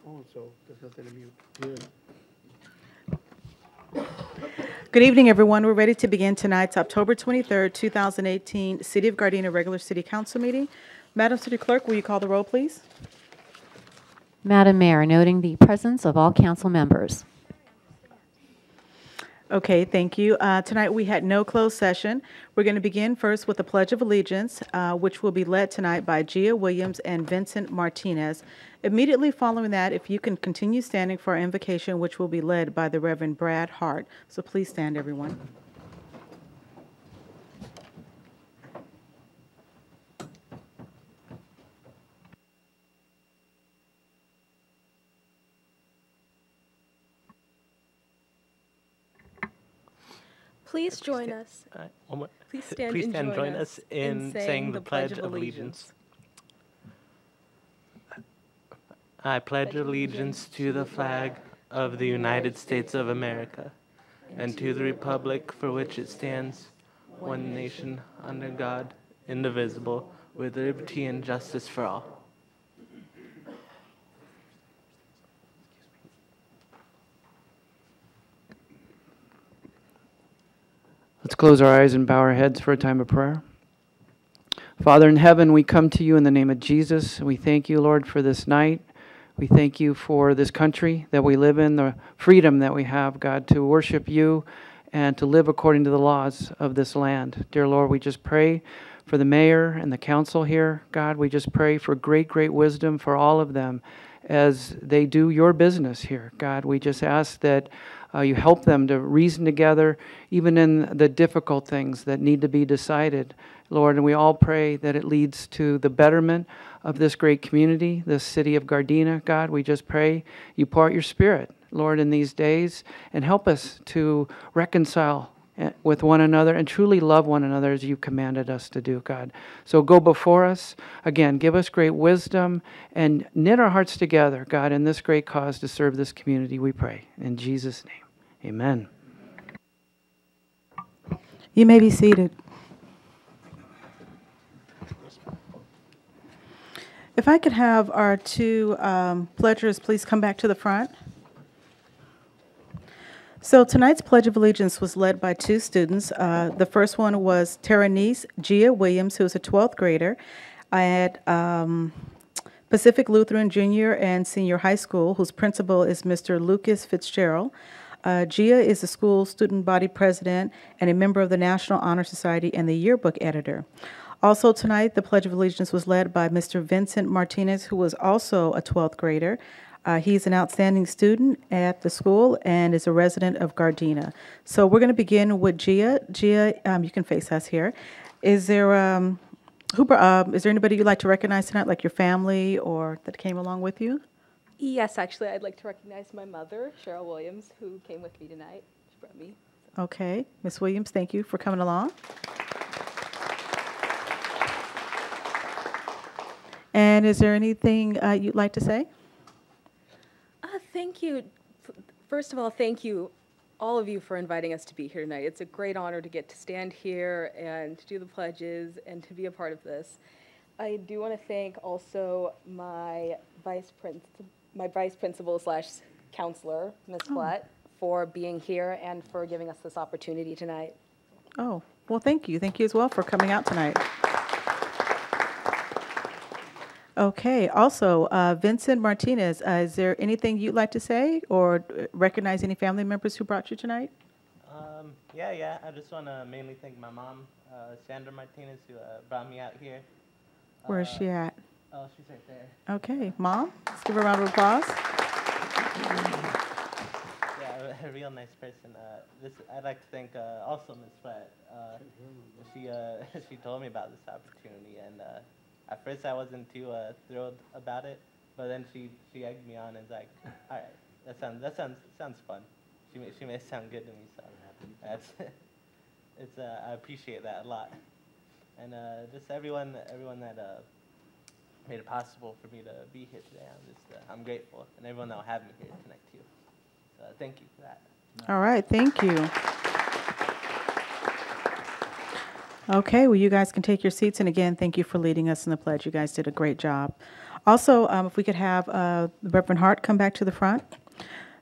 Oh, so just gonna mute. Good. Good evening, everyone. We're ready to begin tonight's October 23rd, 2018 City of Gardena Regular City Council meeting. Madam City Clerk, will you call the roll, please? Madam Mayor, noting the presence of all council members. Okay, thank you. Tonight we had no closed session. We're going to begin first with the Pledge of Allegiance, which will be led tonight by Gia Williams and Vincent Martinez. Immediately following that, if you can continue standing for our invocation, which will be led by the Reverend Brad Hart. So please stand, everyone. Please join us. One more. Please stand Please and stand join join us in saying the Pledge of Allegiance. I pledge allegiance to the flag of the United States of America and to the republic for which it stands, one nation, under God, indivisible, with liberty and justice for all. Let's close our eyes and bow our heads for a time of prayer. Father in heaven, we come to you in the name of Jesus. We thank you, Lord, for this night. We thank you for this country that we live in, the freedom that we have, God, to worship you and to live according to the laws of this land. Dear Lord, we just pray for the mayor and the council here. God, we just pray for great, great wisdom for all of them as they do your business here. God, we just ask that you help them to reason together, even in the difficult things that need to be decided, Lord. And we all pray that it leads to the betterment of this great community, this city of Gardena. God, we just pray you pour out your Spirit, Lord, in these days, and help us to reconcile with one another and truly love one another as you commanded us to do, God. So go before us. Again, give us great wisdom and knit our hearts together, God, in this great cause to serve this community, we pray. In Jesus' name, amen. You may be seated. If I could have our two pledgers please come back to the front. So tonight's Pledge of Allegiance was led by two students. The first one was Teranice Gia Williams, who is a 12th grader at Pacific Lutheran Junior and Senior High School, whose principal is Mr. Lucas Fitzgerald. Gia is the school student body president and a member of the National Honor Society and the yearbook editor. Also tonight, the Pledge of Allegiance was led by Mr. Vincent Martinez, who was also a 12th grader. He's an outstanding student at the school and is a resident of Gardena. So we're going to begin with Gia. Gia, you can face us here. Is there is there anybody you'd like to recognize tonight, like your family or that came along with you? Yes, actually, I'd like to recognize my mother, Cheryl Williams, who came with me tonight. She brought me. Okay, Ms. Williams, thank you for coming along. And is there anything you'd like to say? Thank you. First of all, thank you, all of you, for inviting us to be here tonight. It's a great honor to get to stand here and to do the pledges and to be a part of this. I do want to thank also my vice principal slash counselor, Ms. Flatt, for being here and for giving us this opportunity tonight. Oh, well, thank you. Thank you as well for coming out tonight. Okay, also, Vincent Martinez, is there anything you'd like to say or recognize any family members who brought you tonight? Yeah. I just want to mainly thank my mom, Sandra Martinez, who brought me out here. Where is she at? Oh, she's right there. Okay, Mom, let's give her a round of applause. Yeah, a real nice person. I'd like to thank also Ms. Flatt. She told me about this opportunity, and at first I wasn't too thrilled about it, but then she egged me on and was like, all right, that sounds fun. She made it sound good to me, so I appreciate that a lot. And just everyone that made it possible for me to be here today. I'm grateful, and everyone that will have me here tonight too. So thank you for that. All right, thank you. Okay, well, you guys can take your seats, and again, thank you for leading us in the pledge. You guys did a great job. Also, if we could have the Reverend Hart come back to the front.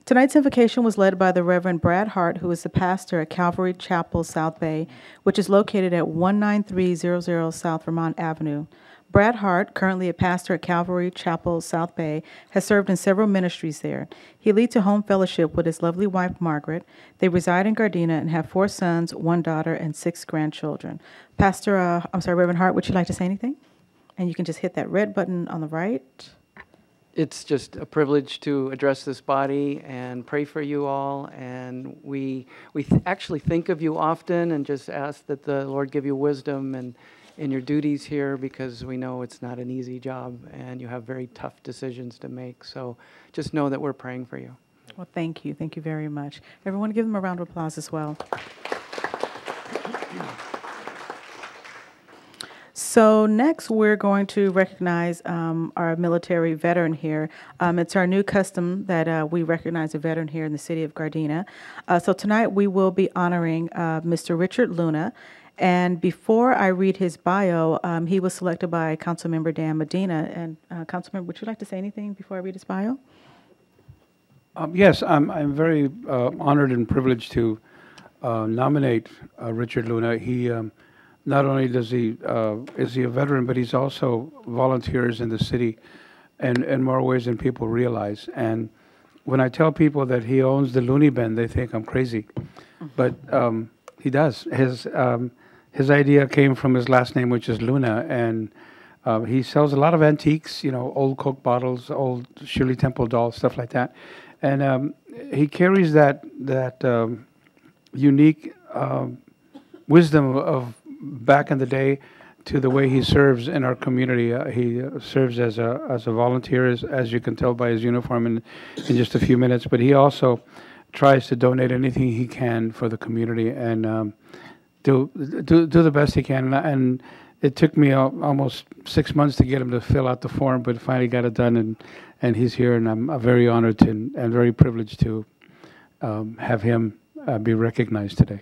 Tonight's invocation was led by the Reverend Brad Hart, who is the pastor at Calvary Chapel, South Bay, which is located at 19300 South Vermont Avenue. Brad Hart, currently a pastor at Calvary Chapel, South Bay, has served in several ministries there. He leads a home fellowship with his lovely wife, Margaret. They reside in Gardena and have 4 sons, 1 daughter, and 6 grandchildren. Reverend Hart, would you like to say anything? And you can just hit that red button on the right. It's just a privilege to address this body and pray for you all. And we actually think of you often and just ask that the Lord give you wisdom and in your duties here, because we know it's not an easy job and you have very tough decisions to make. So just know that we're praying for you. Well, thank you. Thank you very much. Everyone give them a round of applause as well. So next, we're going to recognize our military veteran here. It's our new custom that we recognize a veteran here in the city of Gardena. So tonight, we will be honoring Mr. Richard Luna. And before I read his bio, he was selected by Councilmember Dan Medina. And Councilmember, would you like to say anything before I read his bio? Yes, I'm very honored and privileged to nominate Richard Luna. He not only is he a veteran, but he's also volunteers in the city in more ways than people realize. And when I tell people that he owns the Looney Bin, they think I'm crazy, but he does. His idea came from his last name, which is Luna, and he sells a lot of antiques, old Coke bottles, old Shirley Temple dolls, stuff like that. And he carries that unique wisdom of back in the day to the way he serves in our community. He serves as a volunteer, as you can tell by his uniform in just a few minutes. But he also tries to donate anything he can for the community and do the best he can. And it took me almost 6 months to get him to fill out the form, but finally got it done. And he's here, and I'm very honored and very privileged to have him be recognized today.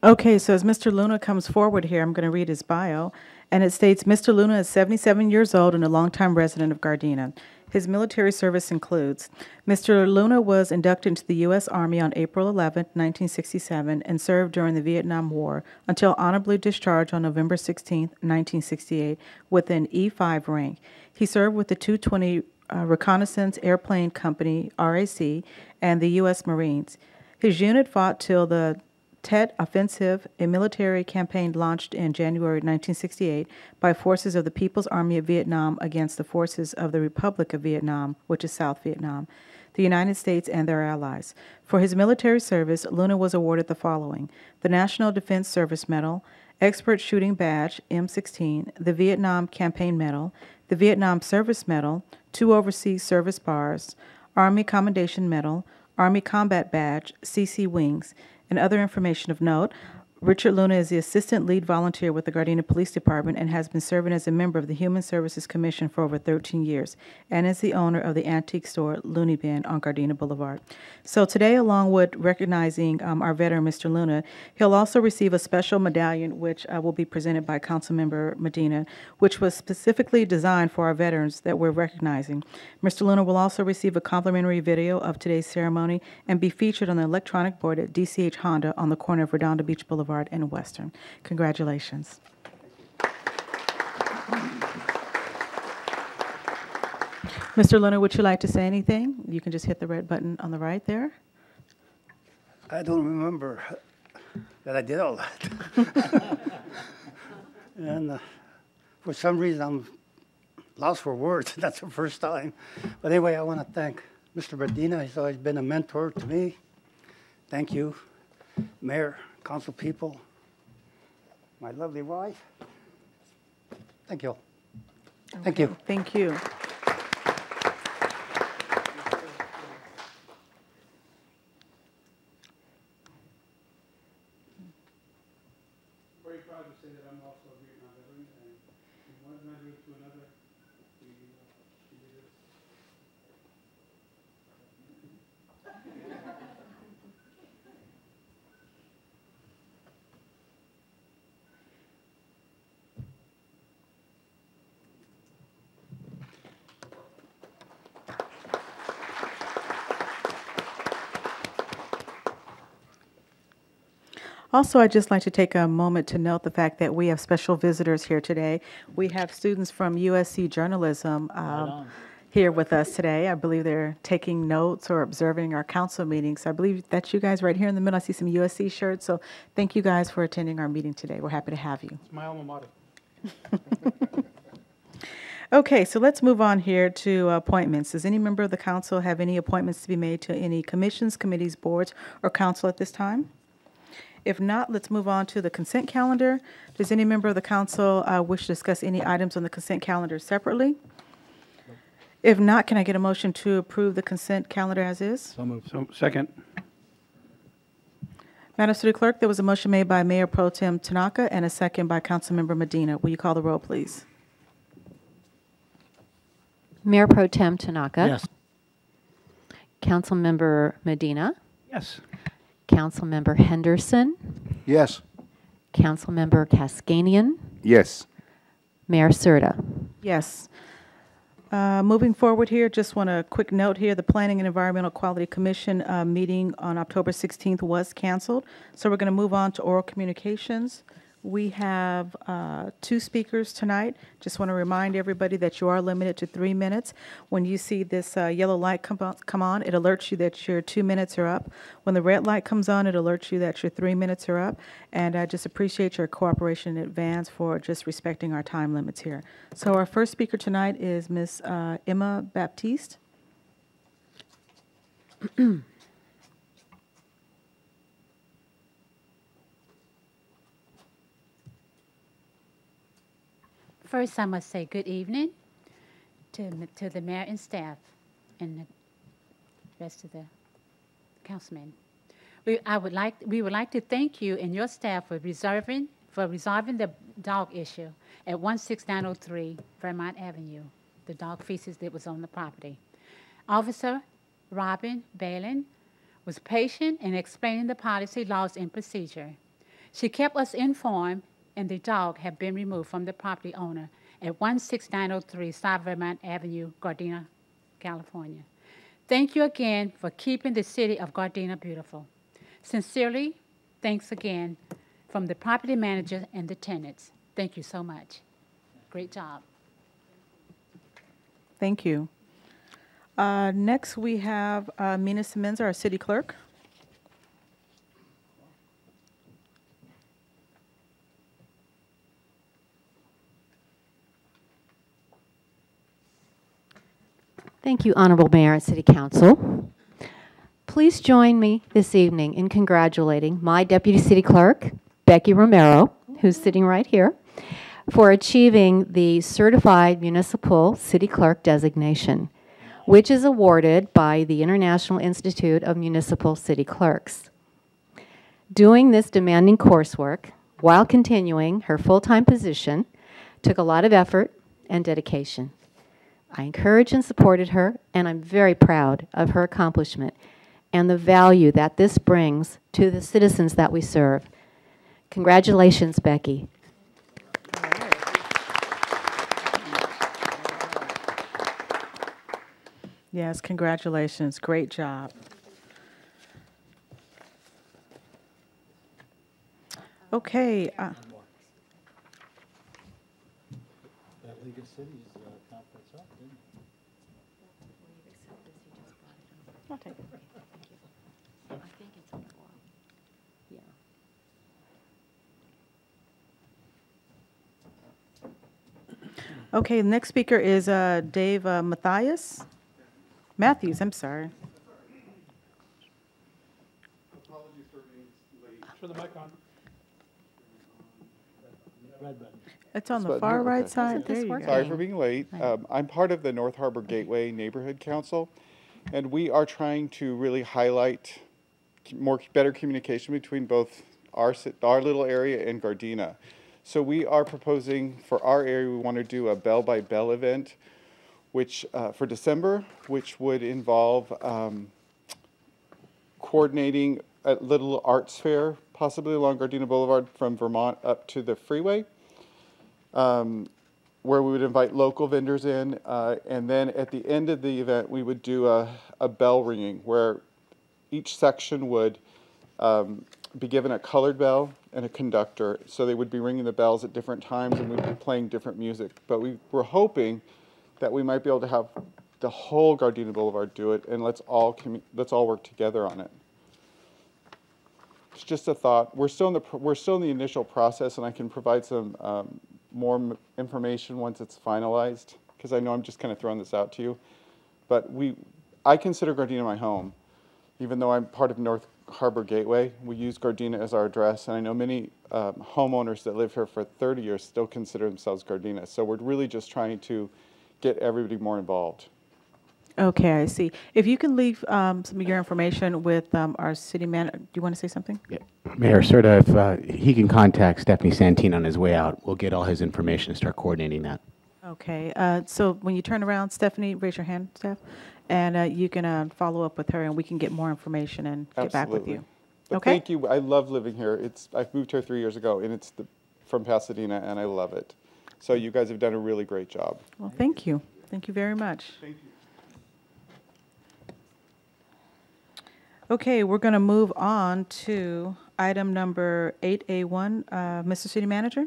Okay, so as Mr. Luna comes forward here, I'm going to read his bio, and it states, Mr. Luna is 77 years old and a longtime resident of Gardena. His military service includes, Mr. Luna was inducted into the U.S. Army on April 11, 1967, and served during the Vietnam War until honorably discharged on November 16, 1968, with an E5 rank. He served with the 220 Reconnaissance Airplane Company, RAC, and the U.S. Marines. His unit fought till the Tet Offensive, a military campaign launched in January 1968 by forces of the People's Army of Vietnam against the forces of the Republic of Vietnam, which is South Vietnam, the United States, and their allies. For his military service, Luna was awarded the following: the National Defense Service Medal, Expert Shooting Badge, M16, the Vietnam Campaign Medal, the Vietnam Service Medal, 2 Overseas Service Bars, Army Commendation Medal, Army Combat Badge, CC Wings. And other information of note, Richard Luna is the assistant lead volunteer with the Gardena Police Department and has been serving as a member of the Human Services Commission for over 13 years and is the owner of the antique store Looney Bin on Gardena Boulevard. So today, along with recognizing our veteran, Mr. Luna, he'll also receive a special medallion which will be presented by Councilmember Medina, which was specifically designed for our veterans that we're recognizing. Mr. Luna will also receive a complimentary video of today's ceremony and be featured on the electronic board at DCH Honda on the corner of Redondo Beach Boulevard and Western. Congratulations. Mr. Luna, would you like to say anything? You can just hit the red button on the right there. I don't remember that I did all that. And for some reason, I'm lost for words. That's the first time. But anyway, I want to thank Mr. Medina. He's always been a mentor to me. Thank you, Mayor, council people, my lovely wife. Thank you. Okay. Thank you. Thank you. Very proud to say that I'm also a Vietnam veteran, and from one memory to another, we did this. Also, I'd just like to take a moment to note the fact that we have special visitors here today. We have students from USC Journalism here with us today. I believe they're taking notes or observing our council meetings. I believe that's you guys right here in the middle. I see some USC shirts, so thank you guys for attending our meeting today. We're happy to have you. It's my alma mater. Okay, so let's move on here to appointments. Does any member of the council have any appointments to be made to any commissions, committees, boards, or council at this time? If not, let's move on to the consent calendar. Does any member of the council wish to discuss any items on the consent calendar separately? If not, can I get a motion to approve the consent calendar as is? So moved. So, second. Madam City Clerk, there was a motion made by Mayor Pro Tem Tanaka and a second by Councilmember Medina. Will you call the roll, please? Mayor Pro Tem Tanaka. Yes. Councilmember Medina. Yes. Councilmember Henderson. Yes. Councilmember Cascanian. Yes. Mayor Serta. Yes. Moving forward here, just want a quick note here. The Planning and Environmental Quality Commission meeting on October 16th was canceled. So we're going to move on to oral communications. We have 2 speakers tonight. Just want to remind everybody that you are limited to 3 minutes. When you see this yellow light come on, it alerts you that your 2 minutes are up. When the red light comes on, it alerts you that your 3 minutes are up. And I just appreciate your cooperation in advance for just respecting our time limits here. So our first speaker tonight is Ms. Emma Baptiste. First, I must say good evening to the mayor and staff and the rest of the councilmen. We would like to thank you and your staff for resolving the dog issue at 16903 Vermont Avenue, the dog feces that was on the property. Officer Robin Balin was patient in explaining the policy, laws, and procedure. She kept us informed, and the dog have been removed from the property owner at 16903 South Vermont Avenue, Gardena, California. Thank you again for keeping the city of Gardena beautiful. Sincerely, thanks again from the property manager and the tenants. Thank you so much. Great job. Thank you. Next, we have Mina Simmons, our city clerk. Thank you, Honorable Mayor and City Council. Please join me this evening in congratulating my Deputy City Clerk, Becky Romero, who's sitting right here, for achieving the Certified Municipal City Clerk designation, which is awarded by the International Institute of Municipal City Clerks. Doing this demanding coursework while continuing her full-time position took a lot of effort and dedication. I encouraged and supported her, and I'm very proud of her accomplishment and the value that this brings to the citizens that we serve. Congratulations, Becky. Yes, congratulations. Great job. Okay. I'll take it. Okay, the next speaker is Dave Matthews, I'm sorry. Apologies for being late. Turn the mic on. Red button. It's on the button far here? right Okay. side. There you Sorry go. for being late. I'm part of the North Harbor Gateway Neighborhood Council, and we are trying to really highlight better communication between both our little area and Gardena. So we are proposing for our area, we want to do a Bell by Bell event, which for December, which would involve coordinating a little arts fair, possibly along Gardena Boulevard from Vermont up to the freeway, where we would invite local vendors in, and then at the end of the event, we would do a bell ringing where each section would be given a colored bell and a conductor. So they would be ringing the bells at different times and we'd be playing different music. But we were hoping that we might be able to have the whole Gardena Boulevard do it, and let's all work together on it. It's just a thought. We're still in the initial process, and I can provide some more information once it's finalized, because I know I'm just kind of throwing this out to you. But I consider Gardena my home, even though I'm part of North Harbor Gateway. We use Gardena as our address, and I know many homeowners that live here for 30 years still consider themselves Gardena. So we're really just trying to get everybody more involved. Okay, I see. If you can leave some of your information with our city manager. Do you want to say something? Yeah. Mayor Serta, if he can contact Stephanie Santine on his way out, we'll get all his information and start coordinating that. Okay, so when you turn around, Stephanie, raise your hand, Steph, and you can follow up with her, and we can get more information and get back with you. But Okay? thank you. I love living here. I've moved here 3 years ago, and it's from Pasadena, and I love it. So you guys have done a really great job. Well, thank you. Thank you very much. Thank you. Okay, we're going to move on to item number 8A1. Mr. City Manager?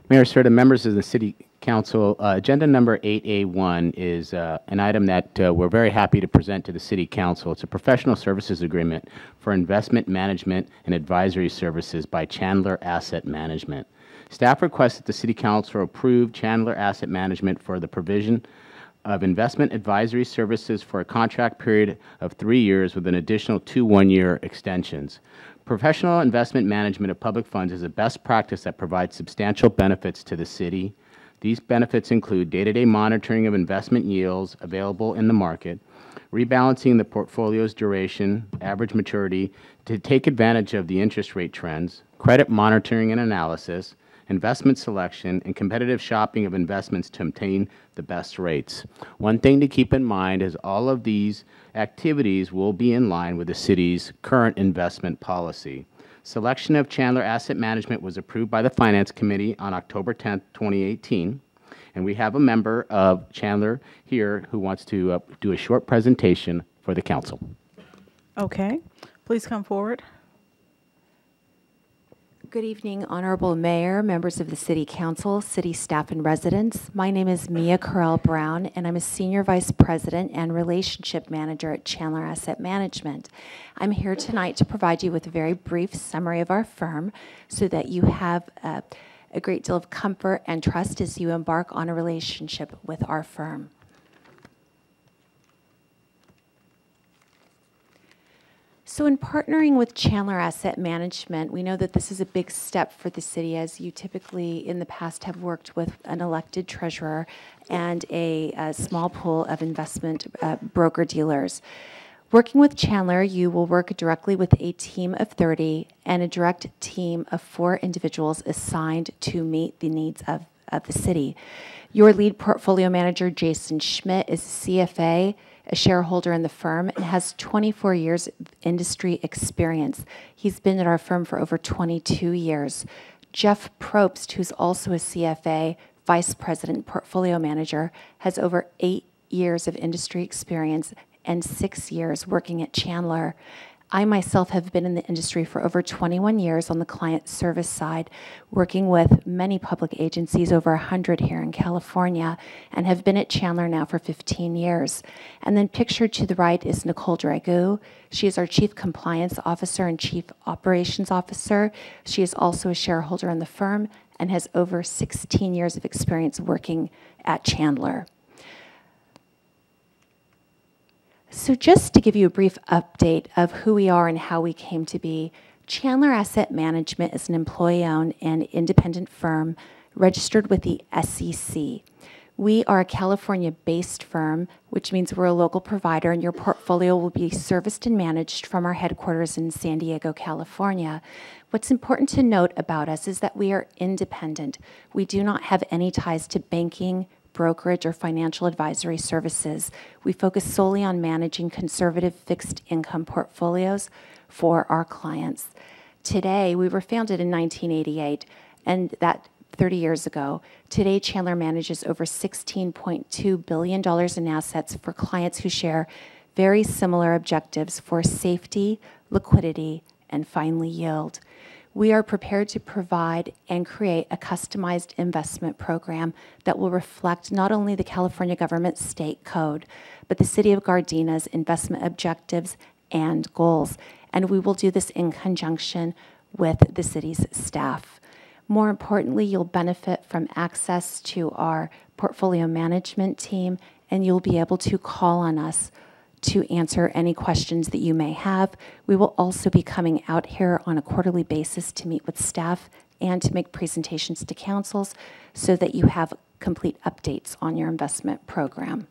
Mayor Serta, members of the City Council, agenda number 8A1 is an item that we're very happy to present to the City Council. It's a professional services agreement for investment management and advisory services by Chandler Asset Management. Staff requests that the City Council approve Chandler Asset Management for the provision of investment advisory services for a contract period of 3 years with an additional 2 one-year extensions. Professional investment management of public funds is a best practice that provides substantial benefits to the city. These benefits include day-to-day monitoring of investment yields available in the market, rebalancing the portfolio's duration, average maturity, to take advantage of the interest rate trends, credit monitoring and analysis, investment selection, and competitive shopping of investments to obtain the best rates. One thing to keep in mind is all of these activities will be in line with the city's current investment policy. Selection of Chandler Asset Management was approved by the Finance Committee on October 10th, 2018, and we have a member of Chandler here who wants to do a short presentation for the council. Okay, please come forward. Good evening, Honorable Mayor, members of the City Council, city staff, and residents. My name is Mia Carell Brown, and I'm a Senior Vice President and Relationship Manager at Chandler Asset Management. I'm here tonight to provide you with a very brief summary of our firm so that you have a great deal of comfort and trust as you embark on a relationship with our firm. So in partnering with Chandler Asset Management, we know that this is a big step for the city, as you typically in the past have worked with an elected treasurer and a small pool of investment broker-dealers. Working with Chandler, you will work directly with a team of 30 and a direct team of 4 individuals assigned to meet the needs of the city. Your lead portfolio manager, Jason Schmidt, is a CFA, a shareholder in the firm, and has 24 years of industry experience. He's been at our firm for over 22 years. Jeff Probst, who's also a CFA, Vice President Portfolio Manager, has over 8 years of industry experience and 6 years working at Chandler. I myself have been in the industry for over 21 years on the client service side, working with many public agencies, over 100 here in California, and have been at Chandler now for 15 years. And then pictured to the right is Nicole Dragoo. She is our Chief Compliance Officer and Chief Operations Officer. She is also a shareholder in the firm and has over 16 years of experience working at Chandler. So just to give you a brief update of who we are and how we came to be, Chandler Asset Management is an employee-owned and independent firm registered with the SEC. We are a California-based firm, which means we're a local provider, and your portfolio will be serviced and managed from our headquarters in San Diego, California. What's important to note about us is that we are independent. We do not have any ties to banking, brokerage, or financial advisory services. We focus solely on managing conservative fixed income portfolios for our clients. Today, we were founded in 1988, and that 30 years ago. Today, Chandler manages over $16.2 billion in assets for clients who share very similar objectives for safety, liquidity, and finally yield. We are prepared to provide and create a customized investment program that will reflect not only the California Government State Code, but the City of Gardena's investment objectives and goals. And we will do this in conjunction with the city's staff. More importantly, you'll benefit from access to our portfolio management team, and you'll be able to call on us to answer any questions that you may have. We will also be coming out here on a quarterly basis to meet with staff and to make presentations to councils so that you have complete updates on your investment program.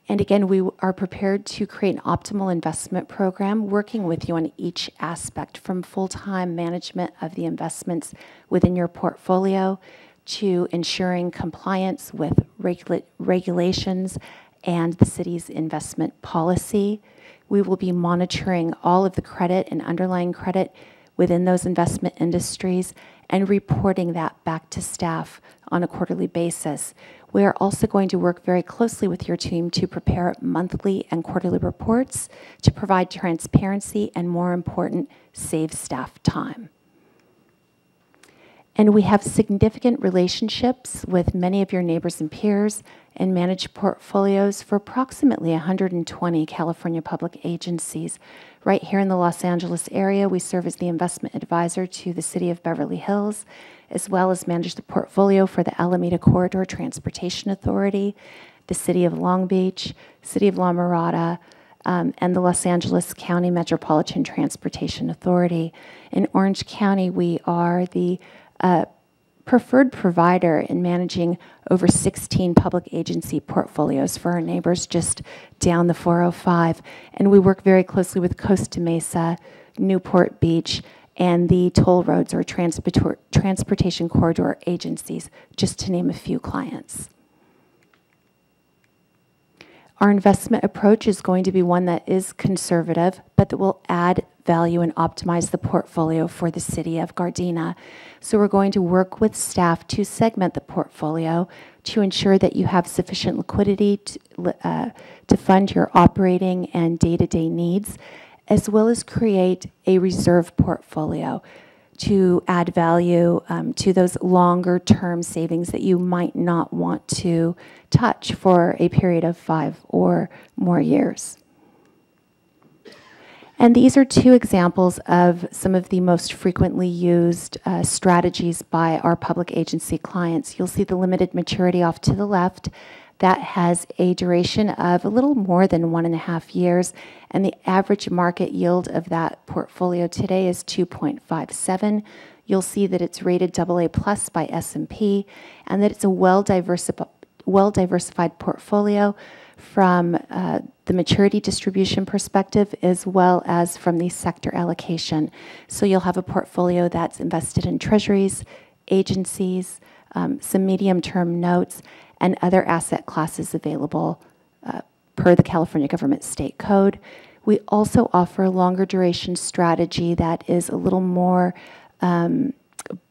And again, we are prepared to create an optimal investment program, working with you on each aspect, from full-time management of the investments within your portfolio to ensuring compliance with regulations and the city's investment policy. We will be monitoring all of the credit and underlying credit within those investment industries and reporting that back to staff on a quarterly basis. We are also going to work very closely with your team to prepare monthly and quarterly reports to provide transparency and, more important, save staff time. And we have significant relationships with many of your neighbors and peers and manage portfolios for approximately 120 California public agencies. Right here in the Los Angeles area, we serve as the investment advisor to the City of Beverly Hills, as well as manage the portfolio for the Alameda Corridor Transportation Authority, the City of Long Beach, City of La Mirada, and the Los Angeles County Metropolitan Transportation Authority. In Orange County, we are the preferred provider in managing over 16 public agency portfolios for our neighbors just down the 405. And we work very closely with Costa Mesa, Newport Beach, and the toll roads or transportation corridor agencies, just to name a few clients. Our investment approach is going to be one that is conservative, but that will add value and optimize the portfolio for the city of Gardena. So we're going to work with staff to segment the portfolio to ensure that you have sufficient liquidity to fund your operating and day-to-day needs, as well as create a reserve portfolio to add value to those longer-term savings that you might not want to touch for a period of 5 or more years. And these are two examples of some of the most frequently used strategies by our public agency clients. You'll see the limited maturity off to the left. That has a duration of a little more than 1.5 years, and the average market yield of that portfolio today is 2.57. You'll see that it's rated AA+ by S&P, and that it's a well-diversified portfolio from the maturity distribution perspective, as well as from the sector allocation. So you'll have a portfolio that's invested in treasuries, agencies, some medium-term notes, and other asset classes available per the California Government State Code. We also offer a longer duration strategy that is a little more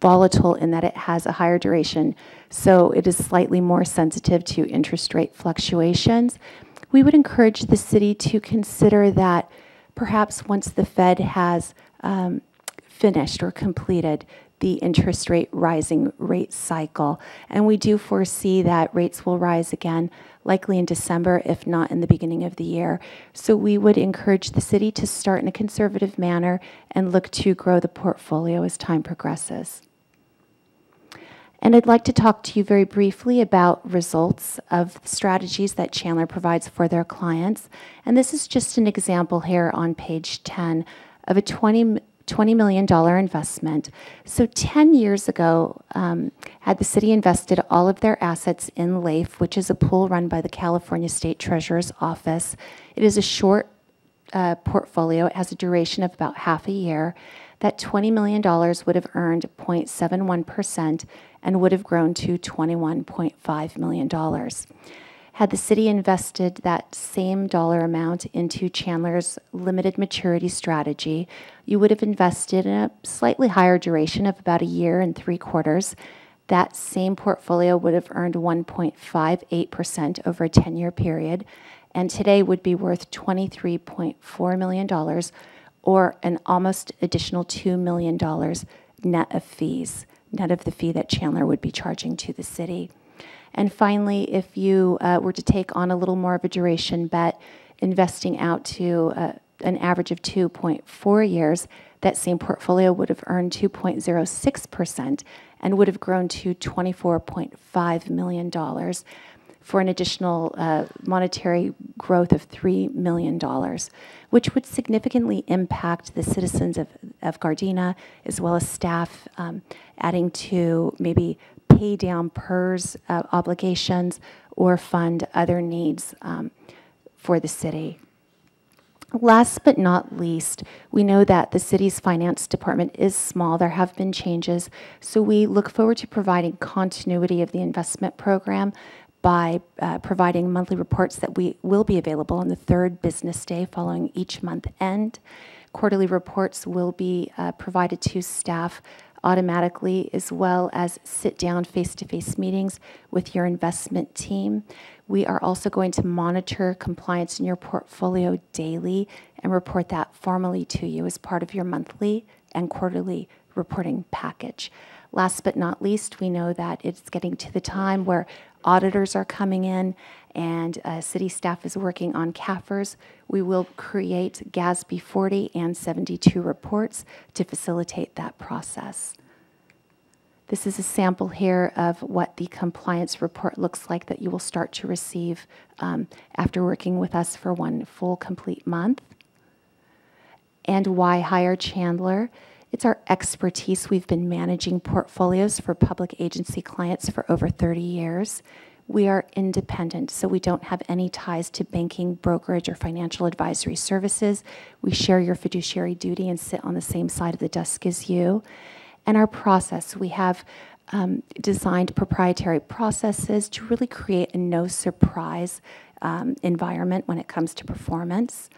volatile in that it has a higher duration, so it is slightly more sensitive to interest rate fluctuations. We would encourage the city to consider that perhaps once the Fed has finished or completed the interest rate rising rate cycle. And we do foresee that rates will rise again, likely in December, if not in the beginning of the year. So we would encourage the city to start in a conservative manner and look to grow the portfolio as time progresses. And I'd like to talk to you very briefly about results of strategies that Chandler provides for their clients. And this is just an example here on page 10 of a $20 million investment. So 10 years ago, had the city invested all of their assets in LAIF, which is a pool run by the California State Treasurer's Office. It is a short portfolio. It has a duration of about half a year. That $20 million would have earned 0.71% and would have grown to $21.5 million. Had the city invested that same dollar amount into Chandler's limited maturity strategy, you would have invested in a slightly higher duration of about 1 year and 3/4. That same portfolio would have earned 1.58% over a 10-year period, and today would be worth $23.4 million, or an almost additional $2 million net of fees, net of the fee that Chandler would be charging to the city. And finally, if you were to take on a little more of a duration bet, investing out to an average of 2.4 years, that same portfolio would have earned 2.06% and would have grown to $24.5 million for an additional monetary growth of $3 million, which would significantly impact the citizens of Gardena as well as staff, adding to maybe pay down PERS obligations or fund other needs for the city. Last but not least, we know that the city's finance department is small. There have been changes, so we look forward to providing continuity of the investment program by providing monthly reports that will be available on the third business day following each month end. Quarterly reports will be provided to staff automatically, as well as sit-down face-to-face meetings with your investment team. We are also going to monitor compliance in your portfolio daily and report that formally to you as part of your monthly and quarterly reporting package. Last but not least, we know that it's getting to the time where auditors are coming in and city staff is working on CAFRs. We will create GASB 40 and 72 reports to facilitate that process. This is a sample here of what the compliance report looks like that you will start to receive after working with us for one full complete month. And why hire Chandler? It's our expertise. We've been managing portfolios for public agency clients for over 30 years. We are independent, so we don't have any ties to banking, brokerage, or financial advisory services. We share your fiduciary duty and sit on the same side of the desk as you. And our process, we have designed proprietary processes to really create a no-surprise environment when it comes to performance.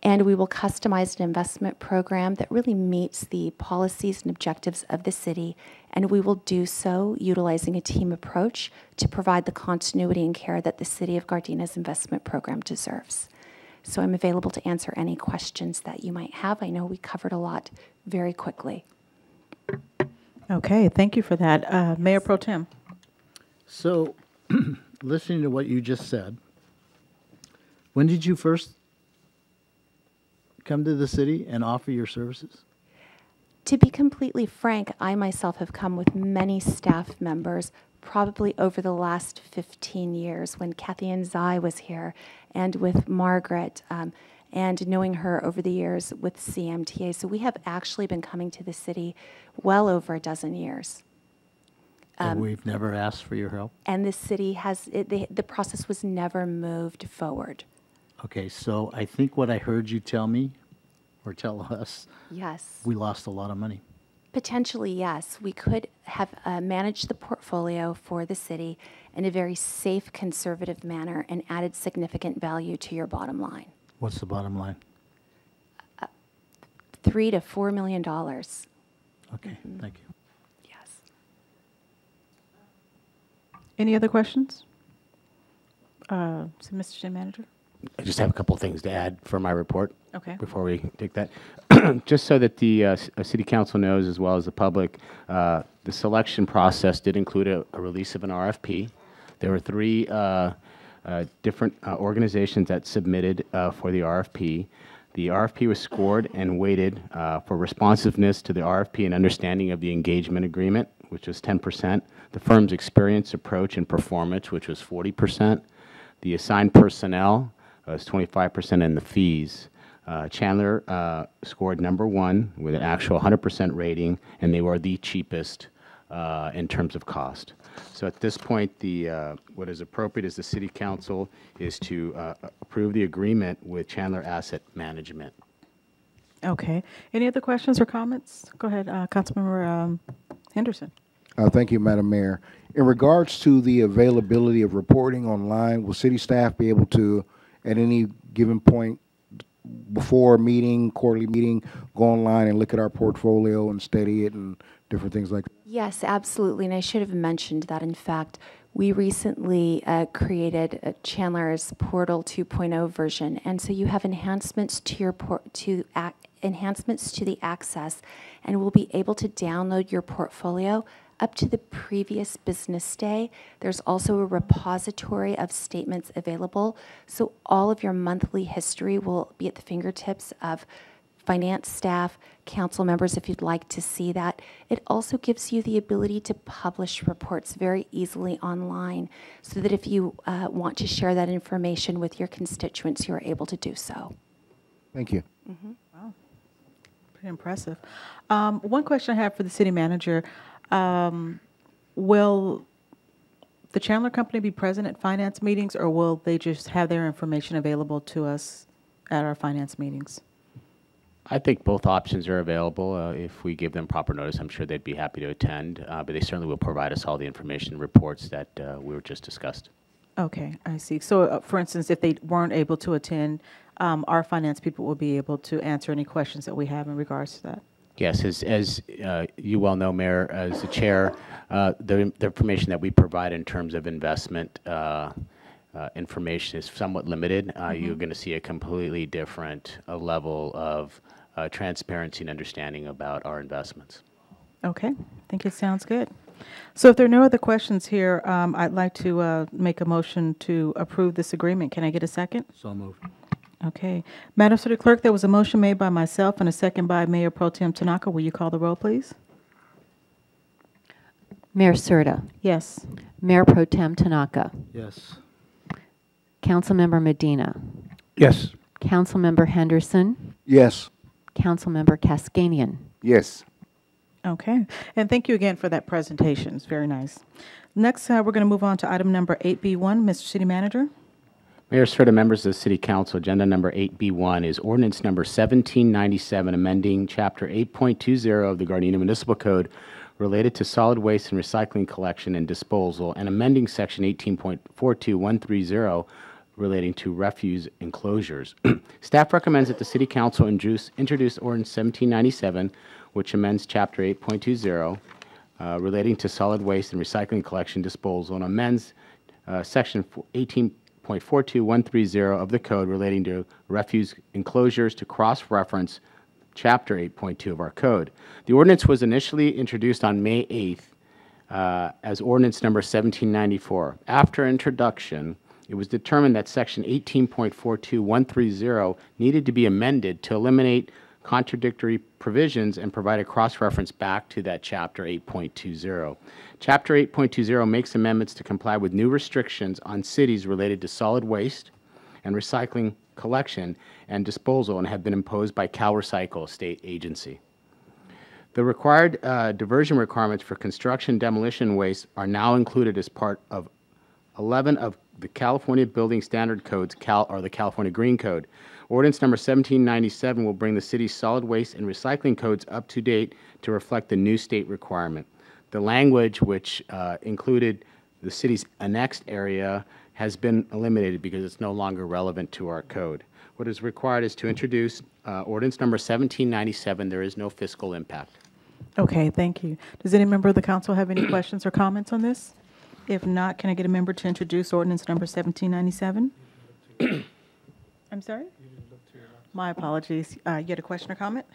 And we will customize an investment program that really meets the policies and objectives of the city, and we will do so utilizing a team approach to provide the continuity and care that the City of Gardena's investment program deserves. So I'm available to answer any questions that you might have. I know we covered a lot very quickly. Okay, thank you for that. Mayor Pro Tem. So, listening to what you just said, when did you first come to the city and offer your services? To be completely frank, I myself have come with many staff members probably over the last 15 years when Kathy and Zai was here, and with Margaret, and knowing her over the years with CMTA. So we have actually been coming to the city well over a dozen years. And we've never asked for your help? And the city has, the process was never moved forward. Okay, so I think what I heard you tell me, or tell us, yes, we lost a lot of money. Potentially, yes. We could have managed the portfolio for the city in a very safe, conservative manner and added significant value to your bottom line. What's the bottom line? $3 to $4 million. Okay, thank you. Yes. Any other questions? So, Mr. City Manager? I just have a couple things to add for my report. Okay. Before we take that. Just so that the City Council knows, as well as the public, the selection process did include a release of an RFP. There were three different organizations that submitted for the RFP. The RFP was scored and weighted for responsiveness to the RFP and understanding of the engagement agreement, which was 10%, the firm's experience, approach, and performance, which was 40%, the assigned personnel was 25%, and the fees. Chandler scored #1 with an actual 100% rating, and they were the cheapest in terms of cost. So at this point, what is appropriate is the City Council is to approve the agreement with Chandler Asset Management. Okay. Any other questions or comments? Go ahead, Councilmember Henderson. Thank you, Madam Mayor. In regards to the availability of reporting online, will city staff be able to, at any given point before a meeting, quarterly meeting, go online and look at our portfolio and study it and different things like that? Yes, absolutely. And I should have mentioned that, in fact, We recently created Chandler's Portal 2.0 version, and so you have enhancements to your enhancements to the access, and will be able to download your portfolio up to the previous business day. There's also a repository of statements available, so all of your monthly history will be at the fingertips of finance staff, council members if you'd like to see that. It also gives you the ability to publish reports very easily online so that if you want to share that information with your constituents, you're able to do so. Thank you. Wow, pretty impressive. One question I have for the city manager. Will the Chandler Company be present at finance meetings, or will they just have their information available to us at our finance meetings? I think both options are available. If we give them proper notice, I'm sure they'd be happy to attend, but they certainly will provide us all the information and reports that we were just discussed. Okay, I see. So, for instance, if they weren't able to attend, our finance people will be able to answer any questions that we have in regards to that. Yes, as you well know, Mayor, as the chair, the information that we provide in terms of investment information is somewhat limited. You're going to see a completely different level of transparency and understanding about our investments. Okay, I think it sounds good. So if there are no other questions here, I'd like to make a motion to approve this agreement. Can I get a second? So moved. Okay. Madam City Clerk, there was a motion made by myself and a second by Mayor Pro Tem Tanaka. Will you call the roll, please? Mayor Serta. Yes. Mayor Pro Tem Tanaka. Yes. Councilmember Medina. Yes. Councilmember Henderson. Yes. Councilmember Kaskanian. Yes. Okay. And thank you again for that presentation. It's very nice. Next, we're going to move on to item number 8B1. Mr. City Manager. Mayor Serta, members of the City Council, agenda number 8B1 is ordinance number 1797, amending Chapter 8.20 of the Gardena Municipal Code related to solid waste and recycling collection and disposal, and amending Section 18.42130 relating to refuse enclosures. Staff recommends that the City Council introduce ordinance 1797, which amends Chapter 8.20 relating to solid waste and recycling collection disposal, and amends Section 18.42130 of the code relating to refuse enclosures to cross-reference Chapter 8.2 of our code. The ordinance was initially introduced on May 8th as ordinance number 1794. After introduction, it was determined that Section 18.42130 needed to be amended to eliminate contradictory provisions and provide a cross-reference back to that Chapter 8.20. Chapter 8.20 makes amendments to comply with new restrictions on cities related to solid waste and recycling collection and disposal, and have been imposed by CalRecycle, a state agency. The required diversion requirements for construction demolition waste are now included as part of 11 of the California Building Standard Codes, or the California Green Code. Ordinance number 1797 will bring the city's solid waste and recycling codes up to date to reflect the new state requirement. The language, which included the city's annexed area, has been eliminated because it's no longer relevant to our code. What is required is to introduce ordinance number 1797. There is no fiscal impact. Okay, thank you. Does any member of the council have any questions or comments on this? If not, can I get a member to introduce ordinance number 1797? I'm sorry? My apologies. You had a question or comment?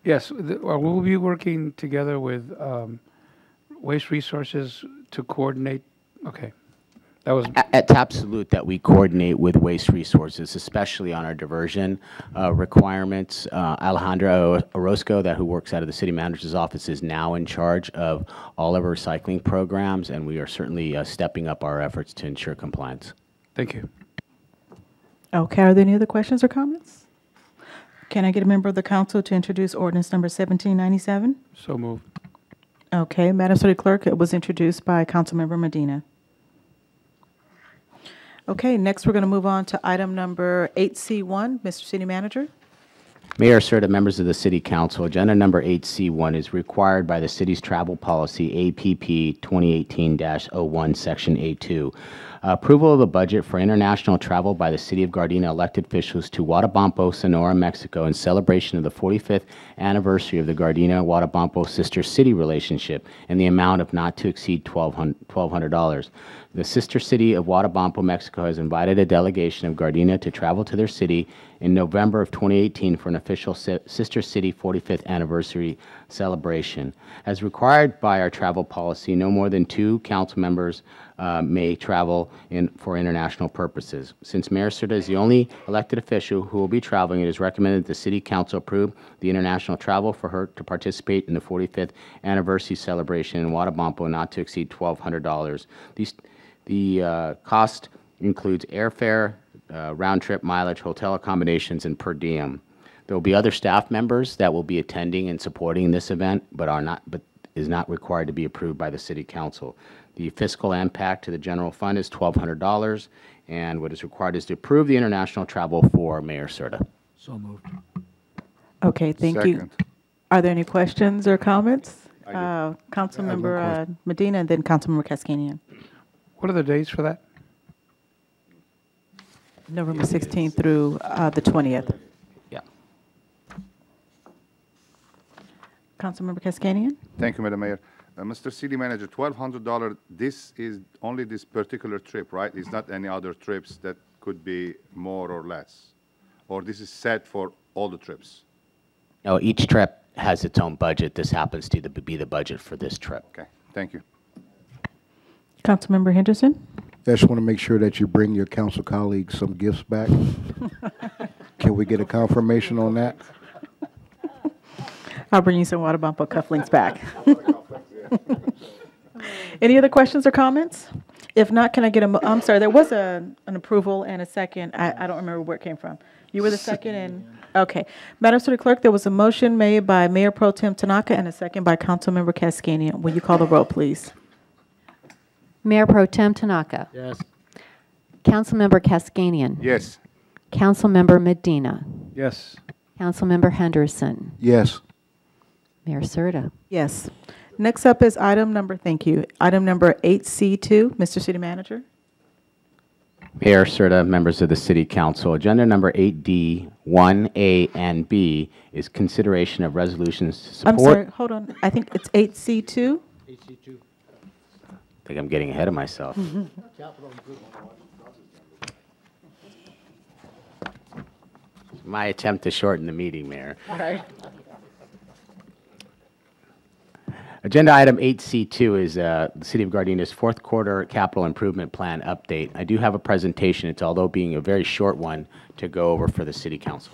Yes, we'll be working together with Waste Resources to coordinate. Okay. That was It's absolute that we coordinate with Waste Resources, especially on our diversion requirements. Alejandra Orozco, who works out of the city manager's office, is now in charge of all of our recycling programs, and we are certainly stepping up our efforts to ensure compliance. Thank you. Okay, are there any other questions or comments? Can I get a member of the council to introduce ordinance number 1797? So moved. Okay, Madam City Clerk, it was introduced by Councilmember Medina. Okay, next we're going to move on to item number 8C1. Mr. City Manager. Mayor Serta, members of the City Council, Agenda Number 8C1 is required by the city's travel policy APP 2018-01, Section A2. Approval of the budget for international travel by the City of Gardena elected officials to Huatabampo, Sonora, Mexico, in celebration of the 45th anniversary of the Gardena-Huatabampo sister city relationship in the amount of not to exceed $1,200. The sister city of Huatabampo, Mexico, has invited a delegation of Gardena to travel to their city in November of 2018 for an official sister city 45th anniversary celebration. As required by our travel policy, no more than 2 council members may travel for international purposes. Since Mayor Serta is the only elected official who will be traveling, it is recommended that the City Council approve the international travel for her to participate in the 45th anniversary celebration in Huatabampo not to exceed $1,200. The cost includes airfare, round-trip mileage, hotel accommodations, and per diem. There will be other staff members that will be attending and supporting this event, but is not required to be approved by the City Council. The fiscal impact to the general fund is $1,200, and what is required is to approve the international travel for Mayor Serta. So moved. Okay, thank you. Second. Are there any questions or comments? I do. Councilmember Medina and then Councilmember Cascanian. What are the dates for that? November 16th through the 20th. Yeah. Councilmember Cascanian? Thank you, Madam Mayor. Mr. City Manager, $1,200, this is only this particular trip, right? It's not any other trips that could be more or less? Or this is set for all the trips? No, each trip has its own budget. This happens to be the budget for this trip. Okay, thank you. Councilmember Henderson? I just want to make sure that you bring your council colleagues some gifts back. Can we get a confirmation on that? I'll bring you some Huatabampo cufflinks back. Any other questions or comments? If not, can I get I'm sorry, there was an approval and a second. I don't remember where it came from. You were the second and, okay. Madam City Clerk, there was a motion made by Mayor Pro Tem Tanaka and a second by Councilmember Cascanian. Will you call the roll, please? Mayor Pro Tem Tanaka. Yes. Councilmember Cascanian. Yes. Councilmember Medina. Yes. Councilmember Henderson. Yes. Mayor Serta. Yes. Next up is item number 8C2. Mr. City Manager. Mayor Serta, members of the City Council, Agenda Number 8D, 1A and B is consideration of resolutions to support. I'm sorry, hold on. I think it's 8C2. AC2. I think I'm getting ahead of myself. My attempt to shorten the meeting, Mayor. All right. Agenda item 8C2 is the City of Gardena's fourth quarter capital improvement plan update. I do have a presentation. It's, although being a very short one, to go over for the City Council.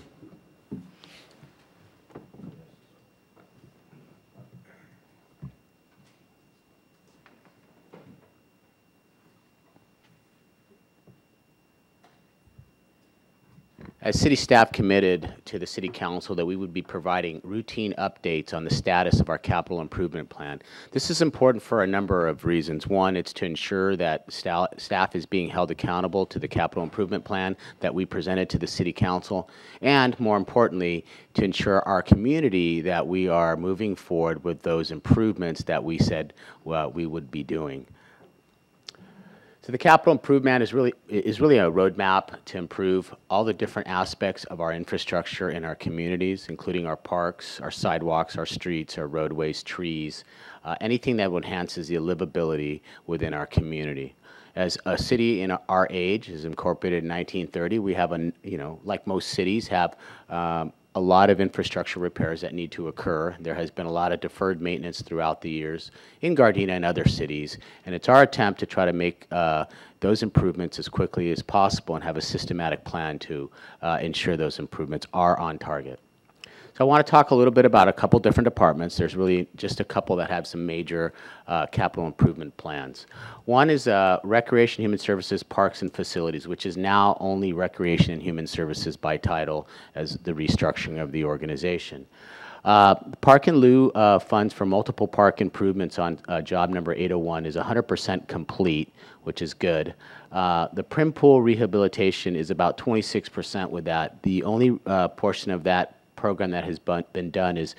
As city staff committed to the City Council that we would be providing routine updates on the status of our capital improvement plan. This is important for a number of reasons. One, it's to ensure that staff is being held accountable to the capital improvement plan that we presented to the City Council, and more importantly, to ensure our community that we are moving forward with those improvements that we said we would be doing. So the capital improvement is really a roadmap to improve all the different aspects of our infrastructure in our communities, including our parks, our sidewalks, our streets, our roadways, trees, anything that enhances the livability within our community. As a city in our age, is incorporated in 1930, we have like most cities, have a lot of infrastructure repairs that need to occur. There has been a lot of deferred maintenance throughout the years in Gardena and other cities, and it's our attempt to try to make those improvements as quickly as possible and have a systematic plan to ensure those improvements are on target. So I want to talk a little bit about a couple different departments. There's really just a couple that have some major capital improvement plans. One is Recreation, Human Services, Parks and Facilities, which is now only Recreation and Human Services by title as the restructuring of the organization. Park and lieu funds for multiple park improvements on job number 801 is 100% complete, which is good. The Prim Pool rehabilitation is about 26% with that. The only portion of that program that has been done is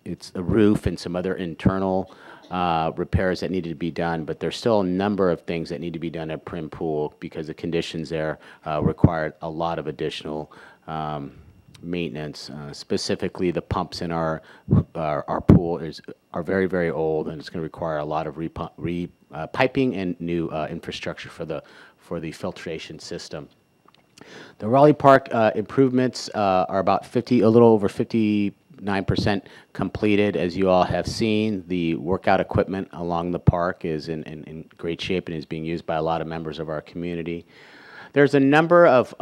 it's the roof and some other internal repairs that needed to be done, but there's still a number of things that need to be done at Prim Pool because the conditions there required a lot of additional maintenance. Specifically, the pumps in our pool are very, very old, and it's going to require a lot of piping and new infrastructure for the filtration system. The Raleigh Park improvements are about a little over 59% completed. As you all have seen, the workout equipment along the park is in great shape and is being used by a lot of members of our community. There's a number of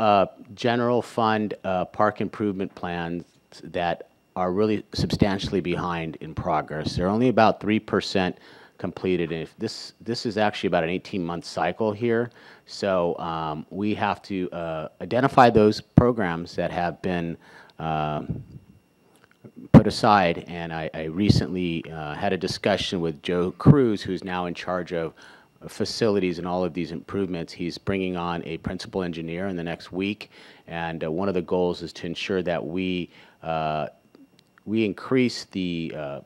general fund park improvement plans that are really substantially behind in progress. They're only about 3% completed, and if this is actually about an 18-month cycle here. So we have to identify those programs that have been put aside, and I recently had a discussion with Joe Cruz, who's now in charge of facilities and all of these improvements. He's bringing on a principal engineer in the next week, and one of the goals is to ensure that we increase the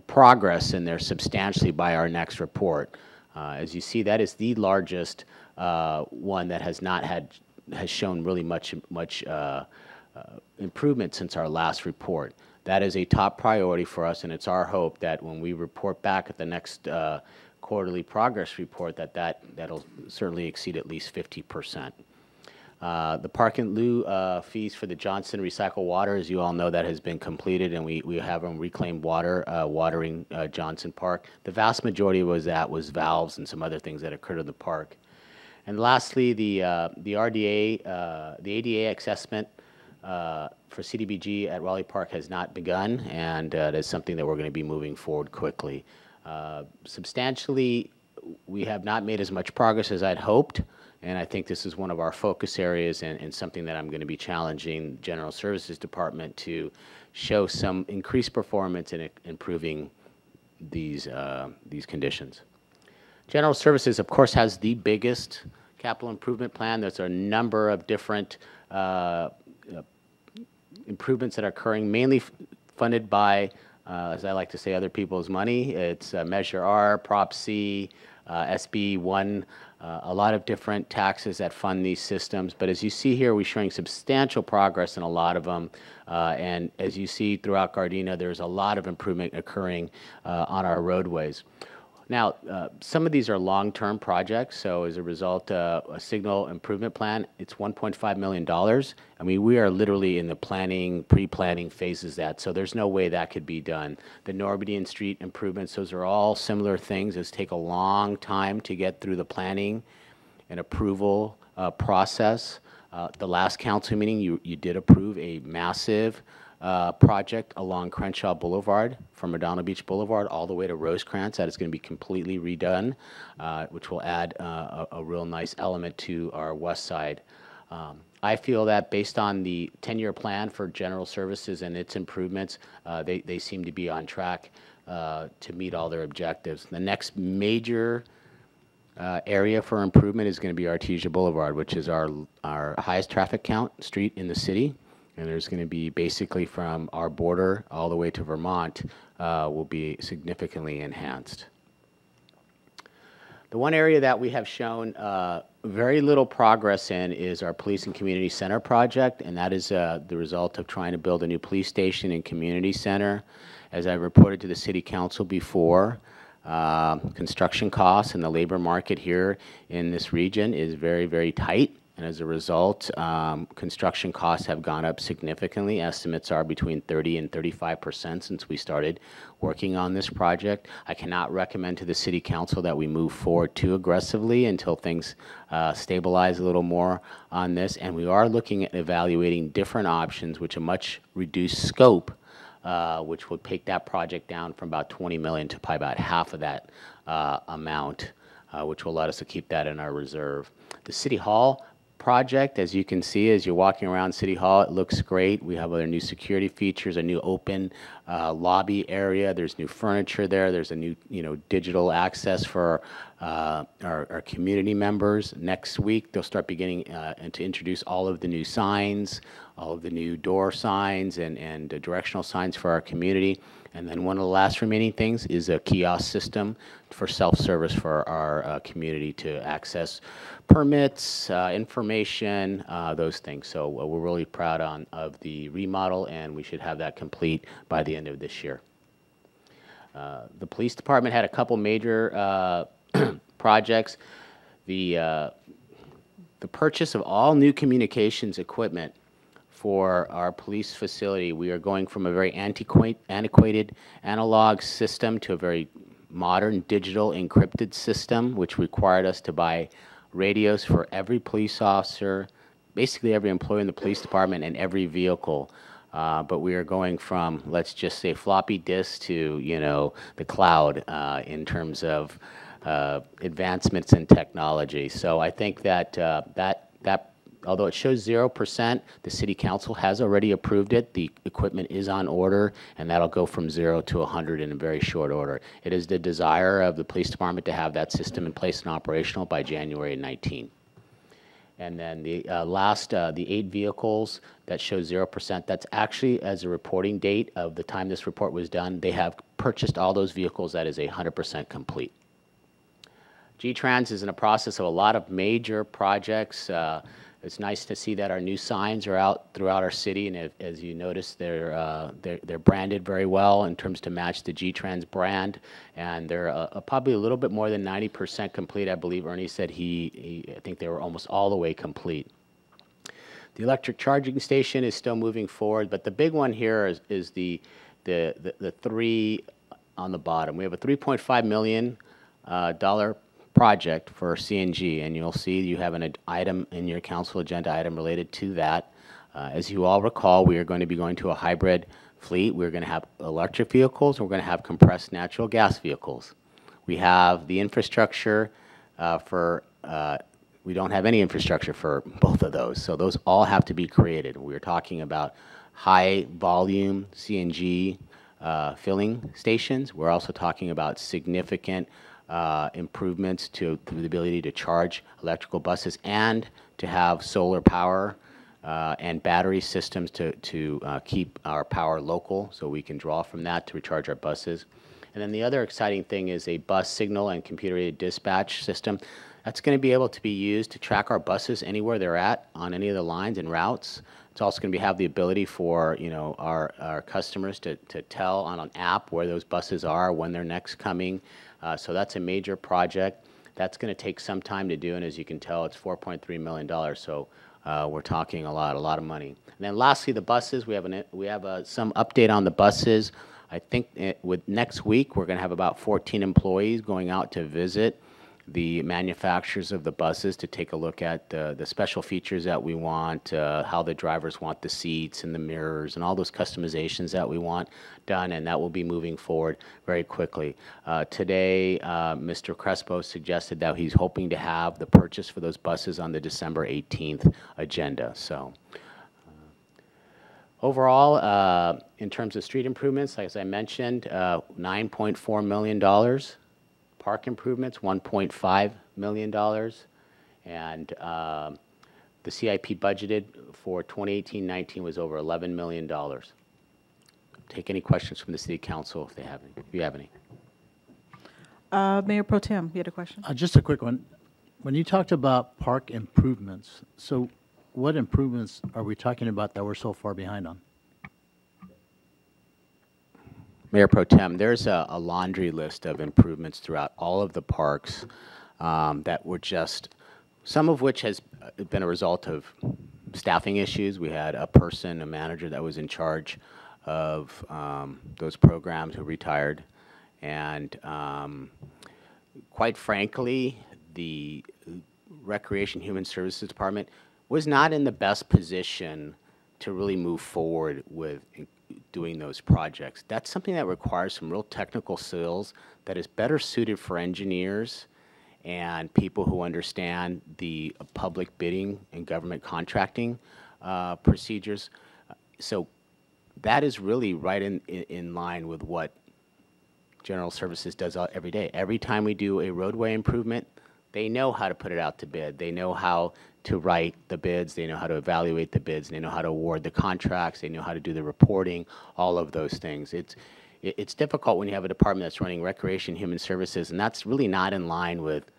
progress in there substantially by our next report. As you see, that is the largest one that has shown really much improvement since our last report. That is a top priority for us, and it's our hope that when we report back at the next quarterly progress report that'll certainly exceed at least 50%. The park and lieu fees for the Johnson Recycle Water, as you all know, that has been completed, and we have them reclaimed water watering Johnson Park. The vast majority was valves and some other things that occurred in the park. And lastly, the RDA, the ADA assessment for CDBG at Raleigh Park has not begun, and that is something that we're going to be moving forward quickly. Substantially, we have not made as much progress as I'd hoped, and I think this is one of our focus areas and something that I'm going to be challenging the General Services Department to show some increased performance in improving these conditions. General Services, of course, has the biggest capital improvement plan. There's a number of different improvements that are occurring, mainly funded by, as I like to say, other people's money. It's Measure R, Prop C, SB 1, a lot of different taxes that fund these systems. But as you see here, we're showing substantial progress in a lot of them. And as you see throughout Gardena, there's a lot of improvement occurring on our roadways. Now, some of these are long-term projects, so as a result, a signal improvement plan, it's $1.5 million. I mean, we are literally in the planning, pre-planning phases of that, so there's no way that could be done. The Normandy Street improvements, those are all similar things. Those take a long time to get through the planning and approval process. The last council meeting, you did approve a massive project along Crenshaw Boulevard from Redondo Beach Boulevard all the way to Rosecrans. That is going to be completely redone, which will add a real nice element to our west side. I feel that based on the 10-year plan for General Services and its improvements, they seem to be on track to meet all their objectives. The next major area for improvement is going to be Artesia Boulevard, which is our highest traffic count street in the city. And there's going to be basically from our border all the way to Vermont will be significantly enhanced. The one area that we have shown very little progress in is our Police and Community Center project, and that is the result of trying to build a new police station and community center. As I reported to the City Council before, construction costs and the labor market here in this region is very, very tight. And as a result, construction costs have gone up significantly. Estimates are between 30 and 35% since we started working on this project. I cannot recommend to the City Council that we move forward too aggressively until things stabilize a little more on this. And we are looking at evaluating different options, which a much reduced scope, which would take that project down from about 20 million to probably about half of that amount, which will let us to keep that in our reserve. The City Hall project, as you can see as you're walking around City Hall, it looks great. We have other new security features, a new open lobby area. There's new furniture there. There's a new digital access for our community members. Next week, they'll start beginning and to introduce all of the new signs, all of the new door signs and directional signs for our community. And then one of the last remaining things is a kiosk system for self-service for our community to access permits, information, those things. So we're really proud of the remodel, and we should have that complete by the end of this year. The police department had a couple major projects. The purchase of all new communications equipment for our police facility. We are going from a very antiquated analog system to a very modern digital encrypted system, which required us to buy radios for every police officer, basically every employee in the police department and every vehicle. But we are going from, let's just say, floppy disks to, you know, the cloud in terms of advancements in technology. So I think that although it shows 0%, the City Council has already approved it. The equipment is on order, and that'll go from 0 to 100 in a very short order. It is the desire of the police department to have that system in place and operational by January 19. And then the the 8 vehicles that show 0%, that's actually as a reporting date of the time this report was done. They have purchased all those vehicles. That is 100% complete. G-Trans is in a process of a lot of major projects. It's nice to see that our new signs are out throughout our city, and as you notice, they're branded very well in terms to match the G-Trans brand, and they're probably a little bit more than 90% complete. I believe Ernie said I think they were almost all the way complete. The electric charging station is still moving forward, but the big one here is the 3 on the bottom. We have a $3.5 million project for CNG, and you'll see you have an item in your council agenda item related to that. As you all recall, we are going to be going to a hybrid fleet. We're going to have electric vehicles, and we're going to have compressed natural gas vehicles. We have the infrastructure we don't have any infrastructure for both of those, so those all have to be created. We're talking about high volume CNG filling stations. We're also talking about significant improvements to the ability to charge electrical buses and to have solar power and battery systems to keep our power local, so we can draw from that to recharge our buses. And then the other exciting thing is a bus signal and computer-aided dispatch system. That's going to be able to be used to track our buses anywhere they're at on any of the lines and routes. It's also going to have the ability for, you know, our customers to tell on an app where those buses are, when they're next coming. So that's a major project. That's going to take some time to do, and as you can tell, it's $4.3 million. So we're talking a lot of money. And then lastly, the buses. We have some update on the buses. I think with next week we're going to have about 14 employees going out to visit the manufacturers of the buses to take a look at the special features that we want, how the drivers want the seats and the mirrors and all those customizations that we want done, and that will be moving forward very quickly. Today, Mr. Crespo suggested that he's hoping to have the purchase for those buses on the December 18th agenda. So overall, in terms of street improvements, like as I mentioned, $9.4 million. Park improvements, $1.5 million, and the CIP budgeted for 2018-19 was over $11 million. Take any questions from the City Council if you have any. Mayor Pro Tem, you had a question? Just a quick one. When you talked about park improvements, so what improvements are we talking about that we're so far behind on? Mayor Pro Tem, there's a laundry list of improvements throughout all of the parks that were just, some of which has been a result of staffing issues. We had a manager that was in charge of those programs who retired. And quite frankly, the Recreation Human Services Department was not in the best position to really move forward with doing those projects. That's something that requires some real technical skills that is better suited for engineers and people who understand the public bidding and government contracting procedures. So that is really right in line with what General Services does every day. Every time we do a roadway improvement, they know how to put it out to bid. They know how to write the bids. They know how to evaluate the bids. They know how to award the contracts. They know how to do the reporting, all of those things. It's difficult when you have a department that's running recreation, human services, and that's really not in line with,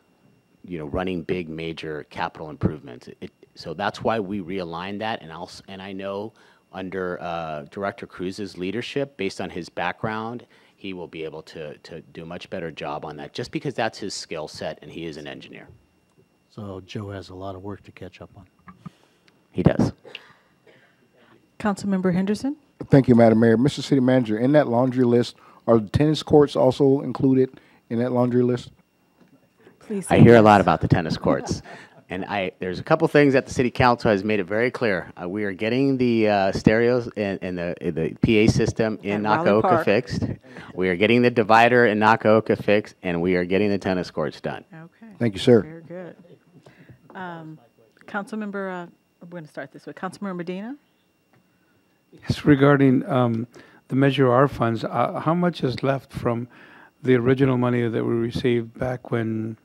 running big, major capital improvements. So that's why we realigned that, and I know under Director Cruz's leadership, based on his background, he will be able to do a much better job on that, just because that's his skill set, and he is an engineer. So Joe has a lot of work to catch up on. He does. Councilmember Henderson? Thank you, Madam Mayor. Mr. City Manager, in that laundry list, are the tennis courts also included in that laundry list? Please. I hear a lot about the tennis courts. And there's a couple things that the City Council has made it very clear. We are getting the stereos and the PA system in Nakaoka fixed. We are getting the divider in Nakaoka fixed, and we are getting the tennis courts done. Okay. Thank you, sir. Very good. Councilmember, we're going to start this with Councilmember Medina. Yes, regarding the Measure R funds, how much is left from the original money that we received back when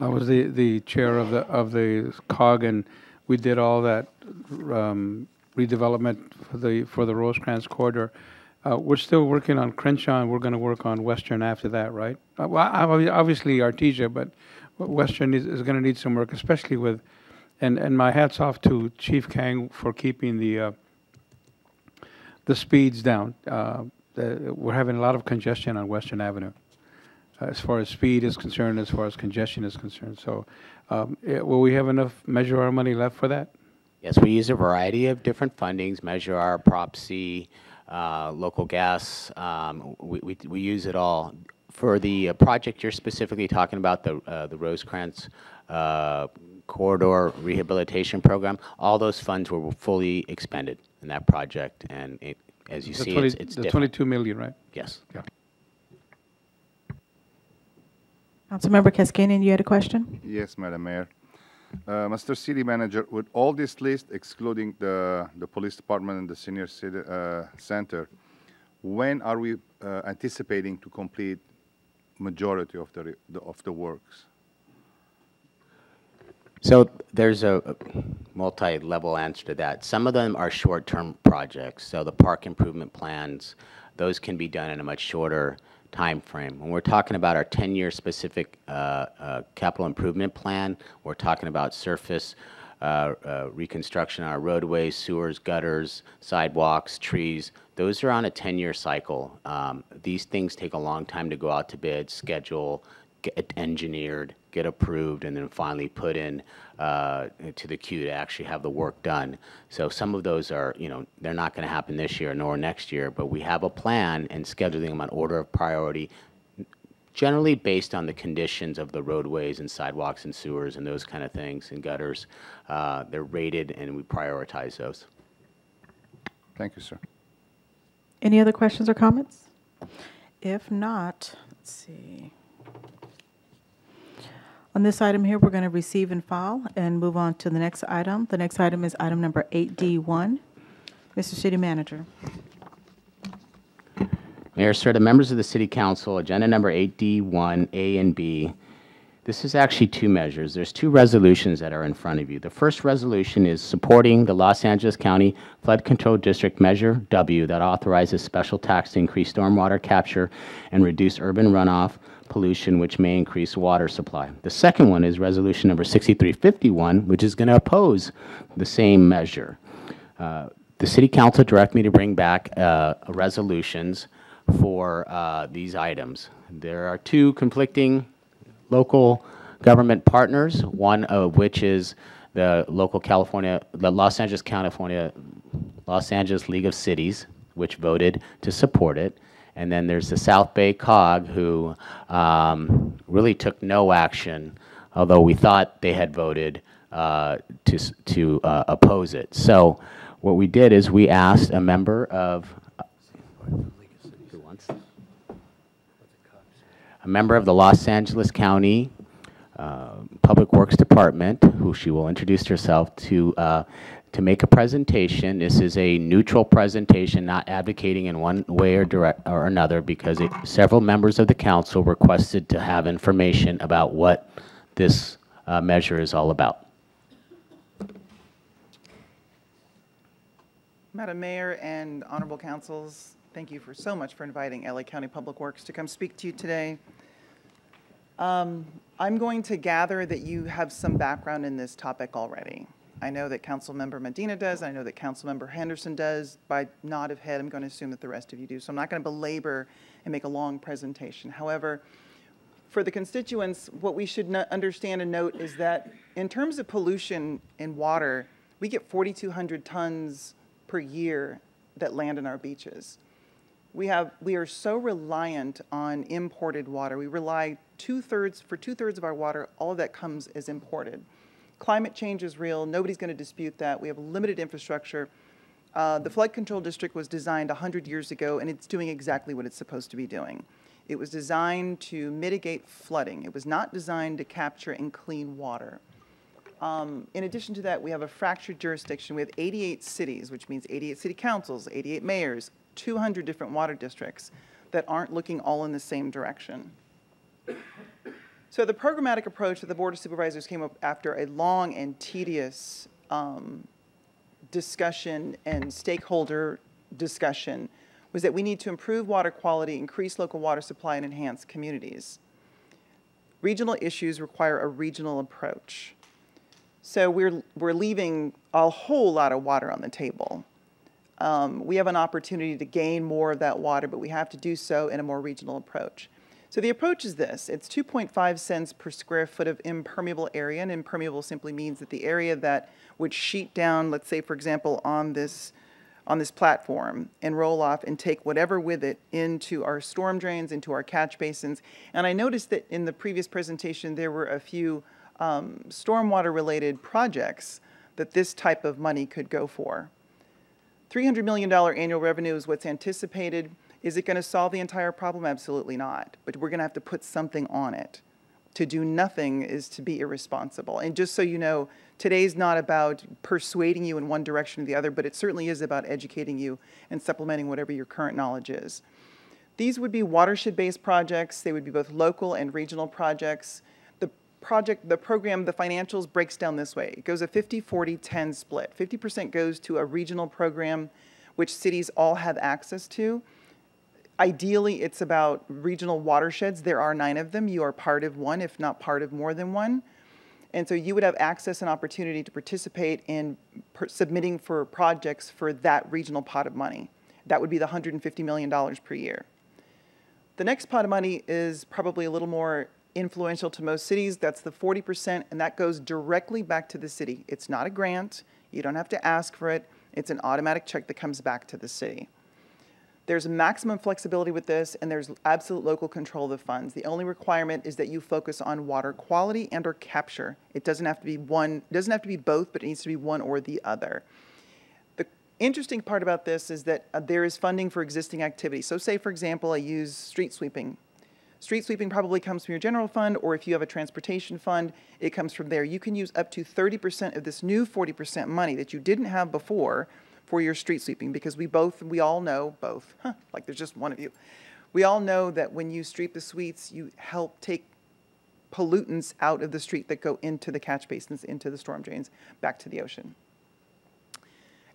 I was the chair of the COG, and we did all that redevelopment for the Rosecrans corridor. We're still working on Crenshaw, and we're going to work on Western after that, right? Well, obviously Artesia, but Western is going to need some work, especially with, and my hat's off to Chief Kang for keeping the speeds down. We're having a lot of congestion on Western Avenue, as far as speed is concerned, as far as congestion is concerned. So will we have enough Measure R money left for that? Yes, we use a variety of different fundings, Measure R, Prop C, local gas. We use it all. For the project you're specifically talking about, the Rosecrans corridor rehabilitation program, all those funds were fully expended in that project. And as you see, it's the 22 million, right? Yes. Yeah. Councilmember Kaskanian, you had a question? Yes, Madam Mayor. Mr. City Manager, with all this list, excluding the police department and the senior center, when are we anticipating to complete majority of the works? So there's a multi-level answer to that. Some of them are short-term projects. So the park improvement plans, those can be done in a much shorter time frame. When we're talking about our 10-year specific capital improvement plan, we're talking about surface reconstruction on our roadways, sewers, gutters, sidewalks, trees. Those are on a 10-year cycle. These things take a long time to go out to bid, schedule, get engineered, get approved, and then finally put in to the queue to actually have the work done. So some of those are, they're not going to happen this year nor next year, but we have a plan and scheduling them on order of priority, generally based on the conditions of the roadways and sidewalks and sewers and those kind of things and gutters. They're rated and we prioritize those. Thank you, sir. Any other questions or comments? If not, let's see. On this item here, we're going to receive and file and move on to the next item. The next item is item number 8D1. Mr. City Manager. Mayor, sir, the members of the City Council, agenda number 8D1, A and B. This is actually two measures. There's two resolutions that are in front of you. The first resolution is supporting the Los Angeles County Flood Control District Measure W that authorizes special tax to increase stormwater capture and reduce urban runoff pollution, which may increase water supply. The second one is resolution number 6351, which is going to oppose the same measure. The City Council directed me to bring back resolutions for these items. There are two conflicting local government partners, one of which is the Los Angeles League of Cities, which voted to support it. And then there's the South Bay COG, who really took no action, although we thought they had voted to oppose it. So what we did is we asked a member of the Los Angeles County Public Works Department, who she will introduce herself, to make a presentation. This is a neutral presentation, not advocating in one way or another, because several members of the council requested to have information about what this measure is all about. Madam Mayor and honorable councils, thank you so much for inviting LA County Public Works to come speak to you today. I'm going to gather that you have some background in this topic already. I know that Councilmember Medina does. I know that Councilmember Henderson does. By nod of head, I'm going to assume that the rest of you do. So I'm not going to belabor and make a long presentation. However, for the constituents, what we should understand and note is that in terms of pollution in water, we get 4,200 tons per year that land in our beaches. We are so reliant on imported water. We rely for two-thirds of our water, all of that comes as imported. Climate change is real. Nobody's going to dispute that. We have limited infrastructure. The flood control district was designed 100 years ago, and it's doing exactly what it's supposed to be doing. It was designed to mitigate flooding. It was not designed to capture and clean water. In addition to that, we have a fractured jurisdiction. We have 88 cities, which means 88 city councils, 88 mayors, 200 different water districts that aren't looking all in the same direction. So the programmatic approach that the Board of Supervisors came up after a long and tedious discussion and stakeholder discussion was that we need to improve water quality, increase local water supply, and enhance communities. Regional issues require a regional approach. So we're leaving a whole lot of water on the table. We have an opportunity to gain more of that water, but we have to do so in a more regional approach. So the approach is this. It's 2.5 cents per square foot of impermeable area, and impermeable simply means that the area that would sheet down, let's say, for example, on this platform and roll off and take whatever with it into our storm drains, into our catch basins. And I noticed that in the previous presentation there were a few stormwater-related projects that this type of money could go for. $300 million annual revenue is what's anticipated. Is it going to solve the entire problem? Absolutely not. But we're going to have to put something on it. To do nothing is to be irresponsible. And just so you know, today's not about persuading you in one direction or the other, but it certainly is about educating you and supplementing whatever your current knowledge is. These would be watershed-based projects. They would be both local and regional projects. The program, the financials breaks down this way. It goes a 50-40-10 split. 50% goes to a regional program, which cities all have access to. Ideally, it's about regional watersheds. There are 9 of them. You are part of one, if not part of more than one. And so you would have access and opportunity to participate in submitting for projects for that regional pot of money. That would be the $150 million per year. The next pot of money is probably a little more influential to most cities. That's the 40%, and that goes directly back to the city. It's not a grant. You don't have to ask for it. It's an automatic check that comes back to the city. There's maximum flexibility with this, and there's absolute local control of the funds. The only requirement is that you focus on water quality and or capture. It doesn't have to be one, it doesn't have to be both, but it needs to be one or the other. The interesting part about this is that there is funding for existing activities. So say, for example, I use street sweeping. Street sweeping probably comes from your general fund, or if you have a transportation fund, it comes from there. You can use up to 30% of this new 40% money that you didn't have before for your street sweeping, because we all know, like there's just one of you. We all know that when you sweep the streets, you help take pollutants out of the street that go into the catch basins, into the storm drains, back to the ocean.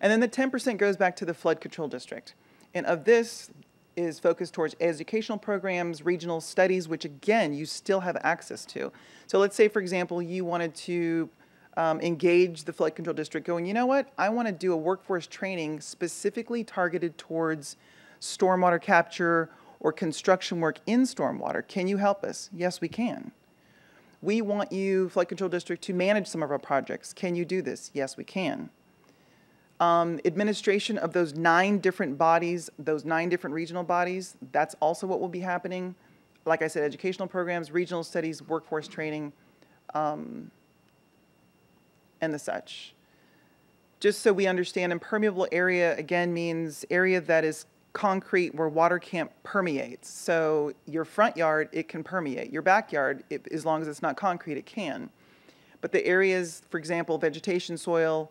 And then the 10% goes back to the flood control district. And of this is focused towards educational programs, regional studies, which again, you still have access to. So let's say, for example, you wanted to engage the flood control district going, you know what, I want to do a workforce training specifically targeted towards stormwater capture or construction work in stormwater. Can you help us? Yes, we can. We want you, flood control district, to manage some of our projects. Can you do this? Yes, we can. Administration of those 9 different bodies, those 9 different regional bodies, that's also what will be happening. Like I said, educational programs, regional studies, workforce training, and the such. Just so we understand, impermeable area, again, means area that is concrete where water can't permeate. So your front yard, it can permeate. Your backyard, as long as it's not concrete, it can. But the areas, for example, vegetation, soil,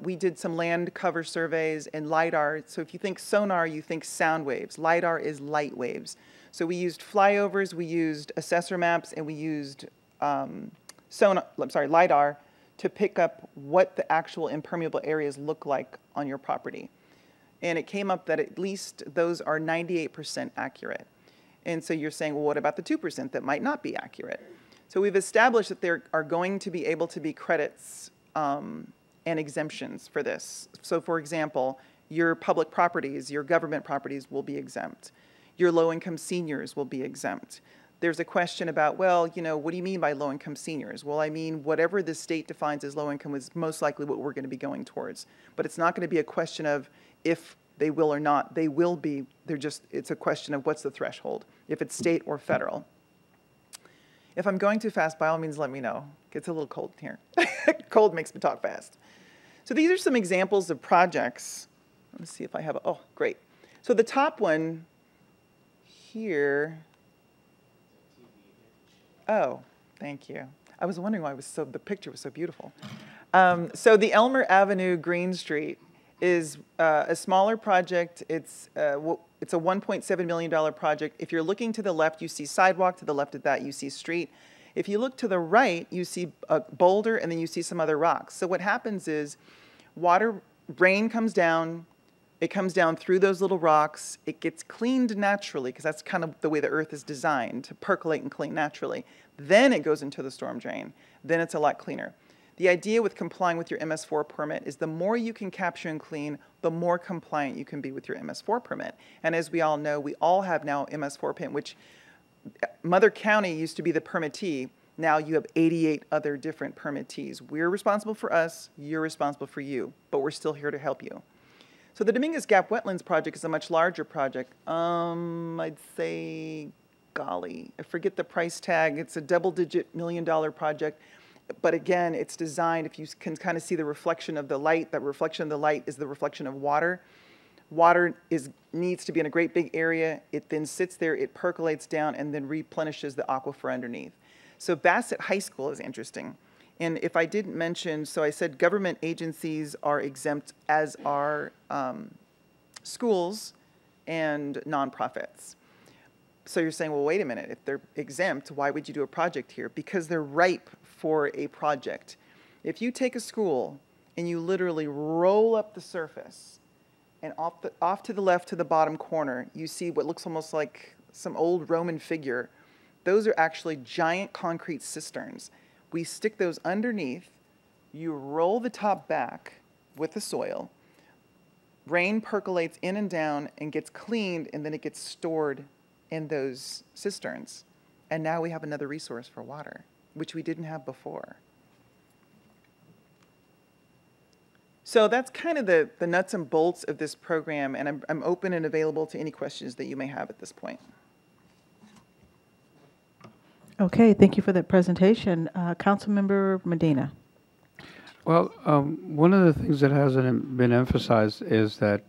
we did some land cover surveys and LIDAR. So if you think sonar, you think sound waves. LIDAR is light waves. So we used flyovers, we used assessor maps, and we used LIDAR to pick up what the actual impermeable areas look like on your property. And it came up that at least those are 98% accurate. And so you're saying, well, what about the 2% that might not be accurate? So we've established that there are going to be able to be credits and exemptions for this. So for example, your public properties, your government properties will be exempt. Your low-income seniors will be exempt. There's a question about, well, you know, what do you mean by low-income seniors? Well, I mean, whatever the state defines as low-income is most likely what we're going to be going towards. But it's not going to be a question of if they will or not. They will be. It's a question of what's the threshold, if it's state or federal. If I'm going too fast, by all means, let me know. It gets a little cold in here. Cold makes me talk fast. So these are some examples of projects. Let me see if I have oh, great. So the top one here. Oh, thank you. I was wondering why the picture was so beautiful. So the Elmer Avenue Green Street is a smaller project. It's a $1.7 million project. If you're looking to the left, you see sidewalk. To the left of that, you see street. If you look to the right, you see a boulder, and then you see some other rocks. So what happens is rain comes down. It comes down through those little rocks. It gets cleaned naturally, because that's kind of the way the earth is designed, to percolate and clean naturally. Then it goes into the storm drain. Then it's a lot cleaner. The idea with complying with your MS4 permit is the more you can capture and clean, the more compliant you can be with your MS4 permit. And as we all know, we all have now MS4 permit, which Mother County used to be the permittee. Now you have 88 other different permittees. We're responsible for us, you're responsible for you, but we're still here to help you. So the Dominguez Gap Wetlands project is a much larger project. I'd say, golly, I forget the price tag. It's a double-digit million-dollar project. But again, it's designed, if you can kind of see the reflection of the light, that reflection of the light is the reflection of water. Water needs to be in a great big area. It then sits there, it percolates down, and then replenishes the aquifer underneath. So Bassett High School is interesting. And if I didn't mention, so I said government agencies are exempt, as are schools and nonprofits. So you're saying, well, wait a minute, if they're exempt, why would you do a project here? Because they're ripe for a project. If you take a school and you literally roll up the surface, and off to the left to the bottom corner, you see what looks almost like some old Roman figure. Those are actually giant concrete cisterns. We stick those underneath, you roll the top back with the soil, rain percolates in and down and gets cleaned, and then it gets stored in those cisterns. And now we have another resource for water, which we didn't have before. So that's kind of the nuts and bolts of this program, and I'm open and available to any questions that you may have at this point. Okay, thank you for that presentation. Councilmember Medina. Well, one of the things that hasn't been emphasized is that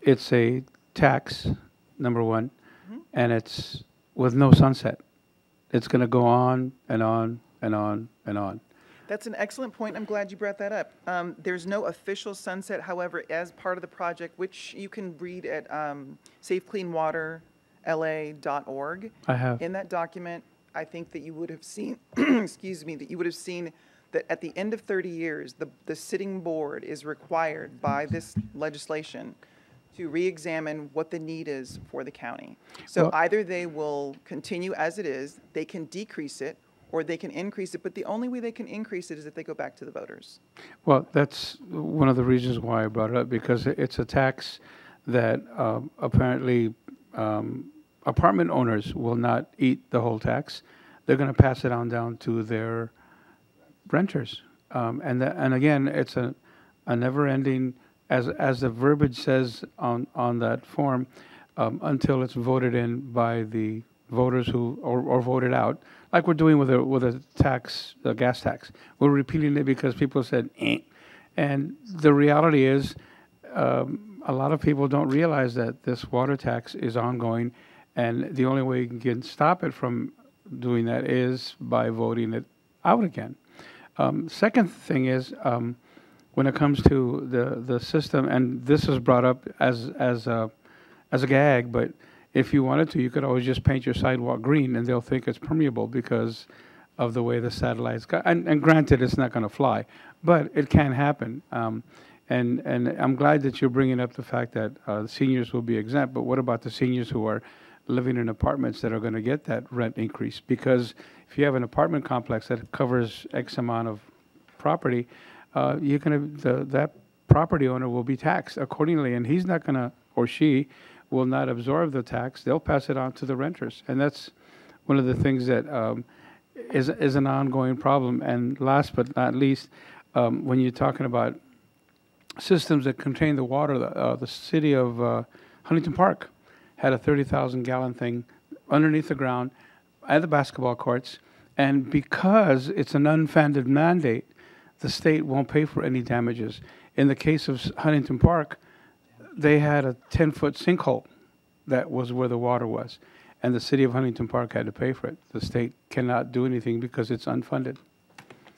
it's a tax, number one, and it's with no sunset. It's going to go on and on and on and on. That's an excellent point. I'm glad you brought that up. There's no official sunset. However, as part of the project, which you can read at safecleanwaterla.org. I have. In that document, I think that you would have seen, excuse me, that you would have seen that at the end of 30 years, the sitting board is required by this legislation to re-examine what the need is for the county. So well, either they will continue as it is, they can decrease it, or they can increase it, but the only way they can increase it is if they go back to the voters. Well, that's one of the reasons why I brought it up, because it's a tax that apparently apartment owners will not eat the whole tax. They're going to pass it on down to their renters. And again, it's a never-ending, as the verbiage says on that form, until it's voted in by the voters who or voted out, like we're doing with a tax, the gas tax. We're repealing it because people said, eh. And the reality is, a lot of people don't realize that this water tax is ongoing, and the only way you can stop it from doing that is by voting it out again. Second thing is, when it comes to the system, and this is brought up as a gag, but if you wanted to, you could always just paint your sidewalk green, and they'll think it's permeable because of the way the satellites got. And granted, it's not going to fly, but it can happen. And I'm glad that you're bringing up the fact that seniors will be exempt. But what about the seniors who are living in apartments that are going to get that rent increase? Because if you have an apartment complex that covers X amount of property, that property owner will be taxed accordingly, and he's not going to, or she will not absorb the tax. They'll pass it on to the renters, and that's one of the things that is an ongoing problem. And last but not least, when you're talking about systems that contain the water, the city of Huntington Park had a 30,000-gallon thing underneath the ground at the basketball courts, and because it's an unfunded mandate, the state won't pay for any damages. In the case of Huntington Park, they had a 10-foot sinkhole that was where the water was, and the city of Huntington Park had to pay for it. The state cannot do anything because it's unfunded.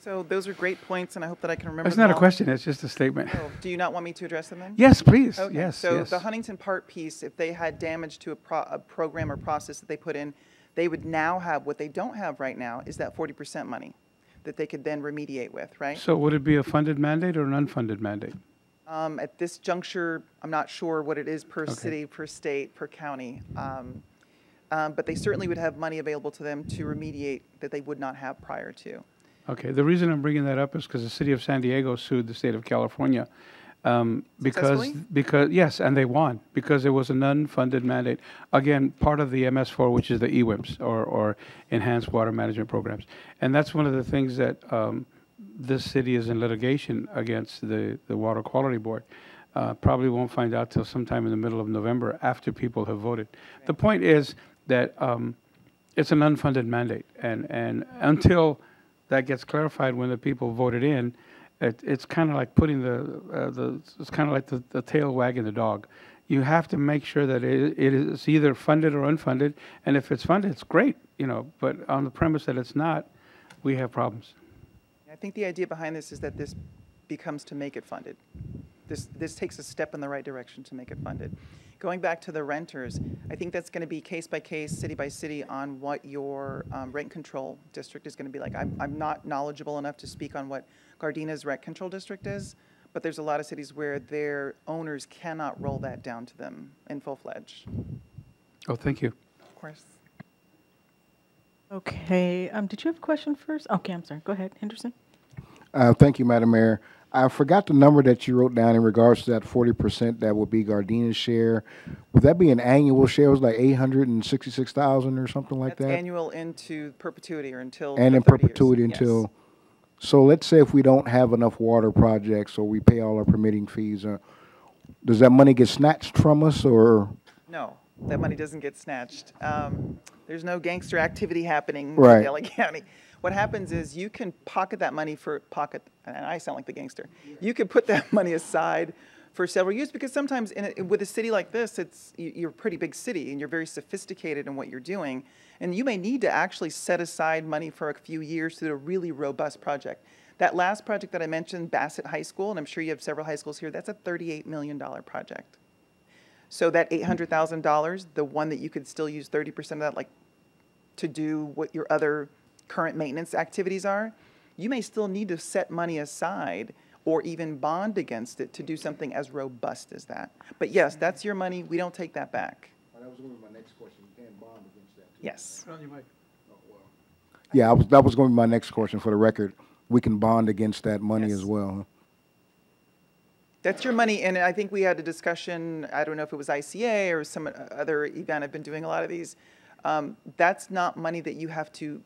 So those are great points, and I hope that I can remember It's them not a all. question, it's just a statement. Oh, do you not want me to address them then? Yes, please. Okay. Yes, So yes. the Huntington Park piece, if they had damage to a program or process that they put in, they would now have, what they don't have right now is that 40% money that they could then remediate with, right? So would it be a funded mandate or an unfunded mandate? At this juncture, I'm not sure what it is per Okay. city, per state, per county. But they certainly would have money available to them to remediate that they would not have prior to. Okay, the reason I'm bringing that up is because the city of San Diego sued the state of California. Because yes, and they won, because it was an unfunded mandate. Again, part of the MS4, which is the EWIMPs, or Enhanced Water Management Programs. And that's one of the things that this city is in litigation against the Water Quality Board. Probably won't find out till sometime in the middle of November after people have voted. The point is that it's an unfunded mandate, and until that gets clarified when the people voted in, it's kind of like putting it's kind of like the tail wagging the dog. You have to make sure that it is either funded or unfunded, and if it's funded, it's great, but on the premise that it's not, we have problems. I think the idea behind this is that this becomes to make it funded. This takes a step in the right direction to make it funded. Going back to the renters, I think that's going to be case by case, city by city, on what your rent control district is going to be like. I'm not knowledgeable enough to speak on what Gardenia's rent control district is, but there's a lot of cities where their owners cannot roll that down to them in full-fledged. Oh, thank you. Of course. Okay, did you have a question first? Okay, I'm sorry. Go ahead, Henderson. Thank you, Madam Mayor. I forgot the number that you wrote down in regards to that 40% that would be Gardenia's share. Would that be an annual share? It was like 866,000 or something like That's that? annual into perpetuity or until And in 30 years. perpetuity Yes. until, so let's say if we don't have enough water projects or we pay all our permitting fees, does that money get snatched from us or? No, that money doesn't get snatched. There's no gangster activity happening Right. in LA County. What happens is you can pocket that money and I sound like the gangster. You can put that money aside for several years, because sometimes with a city like this, you're a pretty big city and you're very sophisticated in what you're doing. And you may need to actually set aside money for a few years to do a really robust project. That last project that I mentioned, Bassett High School, and I'm sure you have several high schools here, that's a $38 million project. So that $800,000, the one that you could still use 30% of that, like to do what your other current maintenance activities are, you may still need to set money aside or even bond against it to do something as robust as that. But yes, that's your money. We don't take that back. That was going to be my next question. You can bond against that. Yes. Yeah, that was going to be my next question for the record. We can bond against that money as well. That's your money, and I think we had a discussion, I don't know if it was ICA or some other event, I've been doing a lot of these. That's not money that you have to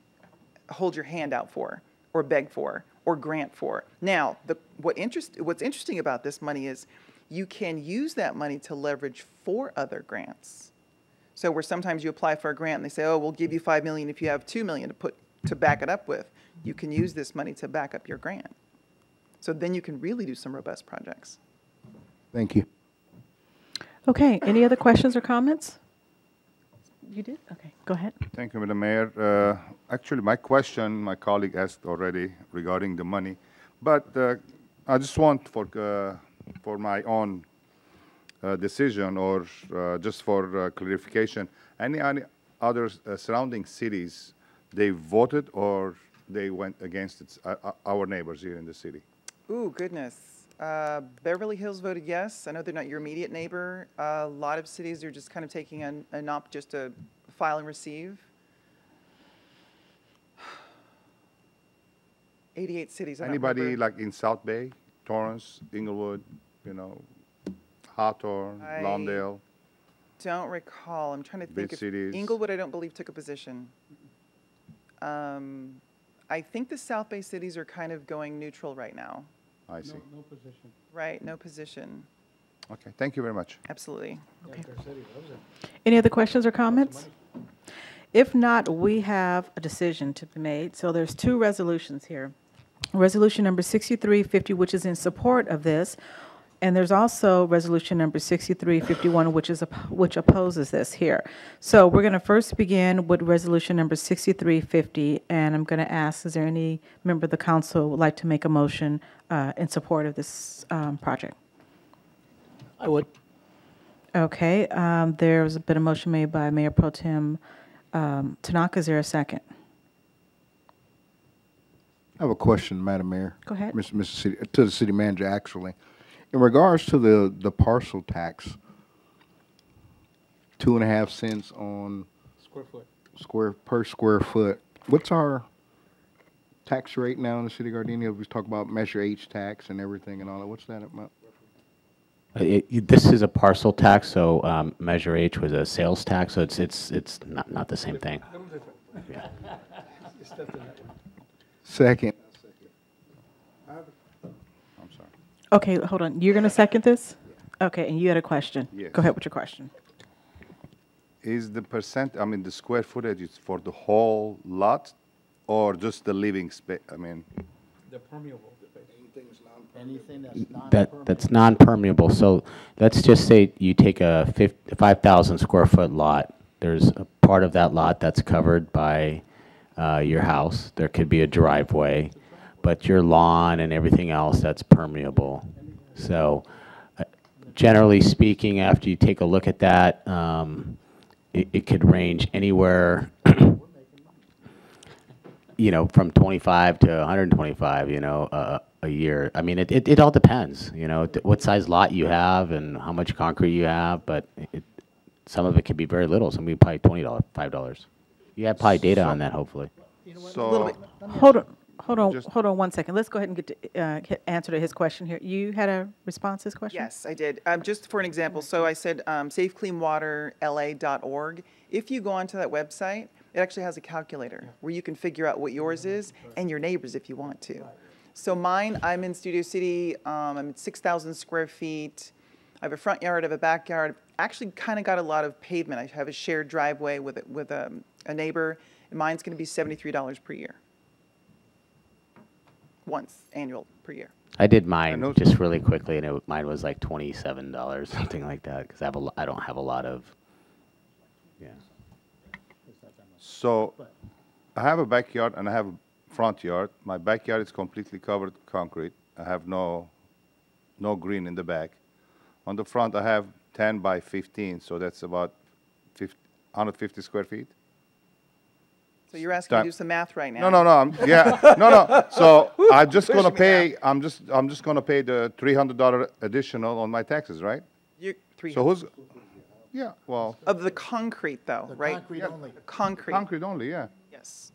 hold your hand out for, or beg for, or grant for. Now, what's interesting about this money is you can use that money to leverage for other grants. So where sometimes you apply for a grant and they say, oh, we'll give you $5 million if you have $2 million to back it up with. You can use this money to back up your grant. So then you can really do some robust projects. Thank you. Okay, any other questions or comments? You did? Okay, go ahead. Thank you, Madam Mayor. Actually, my question, my colleague asked already regarding the money, but I just want for my own decision or just for clarification, any other surrounding cities, they voted or they went against it, our neighbors here in the city? Ooh, goodness. Beverly Hills voted yes. I know they're not your immediate neighbor. A lot of cities are just kind of taking just a file and receive. 88 cities. I don't Anybody remember. like in South Bay, Torrance, Inglewood, Hawthorne, Lawndale? Don't recall. I'm trying to think Big cities. Inglewood, I don't believe, took a position. I think the South Bay cities are kind of going neutral right now. I see. No position. Right, no position. Okay, thank you very much. Absolutely. Okay. Any other questions or comments? If not, we have a decision to be made. So there's two resolutions here. Resolution number 6350, which is in support of this, and there's also resolution number 6351, which opposes this here. So we're going to first begin with resolution number 6350, and I'm going to ask, is there any member of the council who would like to make a motion in support of this project? I would. Okay, there's been a motion made by Mayor Pro Tem Tanaka. Is there a second? I have a question, Madam Mayor. Go ahead. Mr. City, to the city manager, actually. In regards to the parcel tax, 2.5 cents on Square foot. per square foot, what's our tax rate now in the city of Gardena? We talk about Measure H tax and everything and all that. What's that amount? This is a parcel tax, so Measure H was a sales tax, so it's not the same thing. Yeah. Second. I'm sorry. Okay, hold on. You're going to second this? Okay, and you had a question. Yes. Go ahead with your question. Is the the square footage is for the whole lot or just the living space? The permeable. Anything that's non-permeable. That's non-permeable. So let's just say you take a 5,000 square foot lot. There's a part of that lot that's covered by your house. There could be a driveway, but your lawn and everything else, that's permeable. So generally speaking, after you take a look at that, it could range anywhere from 25 to 125, a year. I mean, it all depends, what size lot you have and how much concrete you have, but some of it could be very little. Some would be probably $20, $5. You have probably data on that, hopefully. So, Hold on 1 second. Let's go ahead and get to answer to his question here. You had a response to his question? Yes, I did. Just for an example, so I said safecleanwaterla.org. If you go onto that website, it actually has a calculator where you can figure out what yours is and your neighbors if you want to. So mine, I'm in Studio City. I'm at 6,000 square feet. I have a front yard, I have a backyard. Actually kind of got a lot of pavement. I have a shared driveway with a neighbor. And mine's going to be $73 per year. Once annual per year. I did mine just really quickly, and mine was like $27, something like that, because I don't have a lot of, yeah. So I have a backyard and I have a front yard. My backyard is completely covered with concrete. I have no green in the back. On the front, I have 10 by 15, so that's about 150 square feet. So you're asking me to do some math right now? No. So I'm just going to pay. I'm just going to pay the $300 additional on my taxes, right? So who's? Yeah. Well. Of the concrete, though, right? Concrete only. Concrete. Concrete only, yeah. Yes.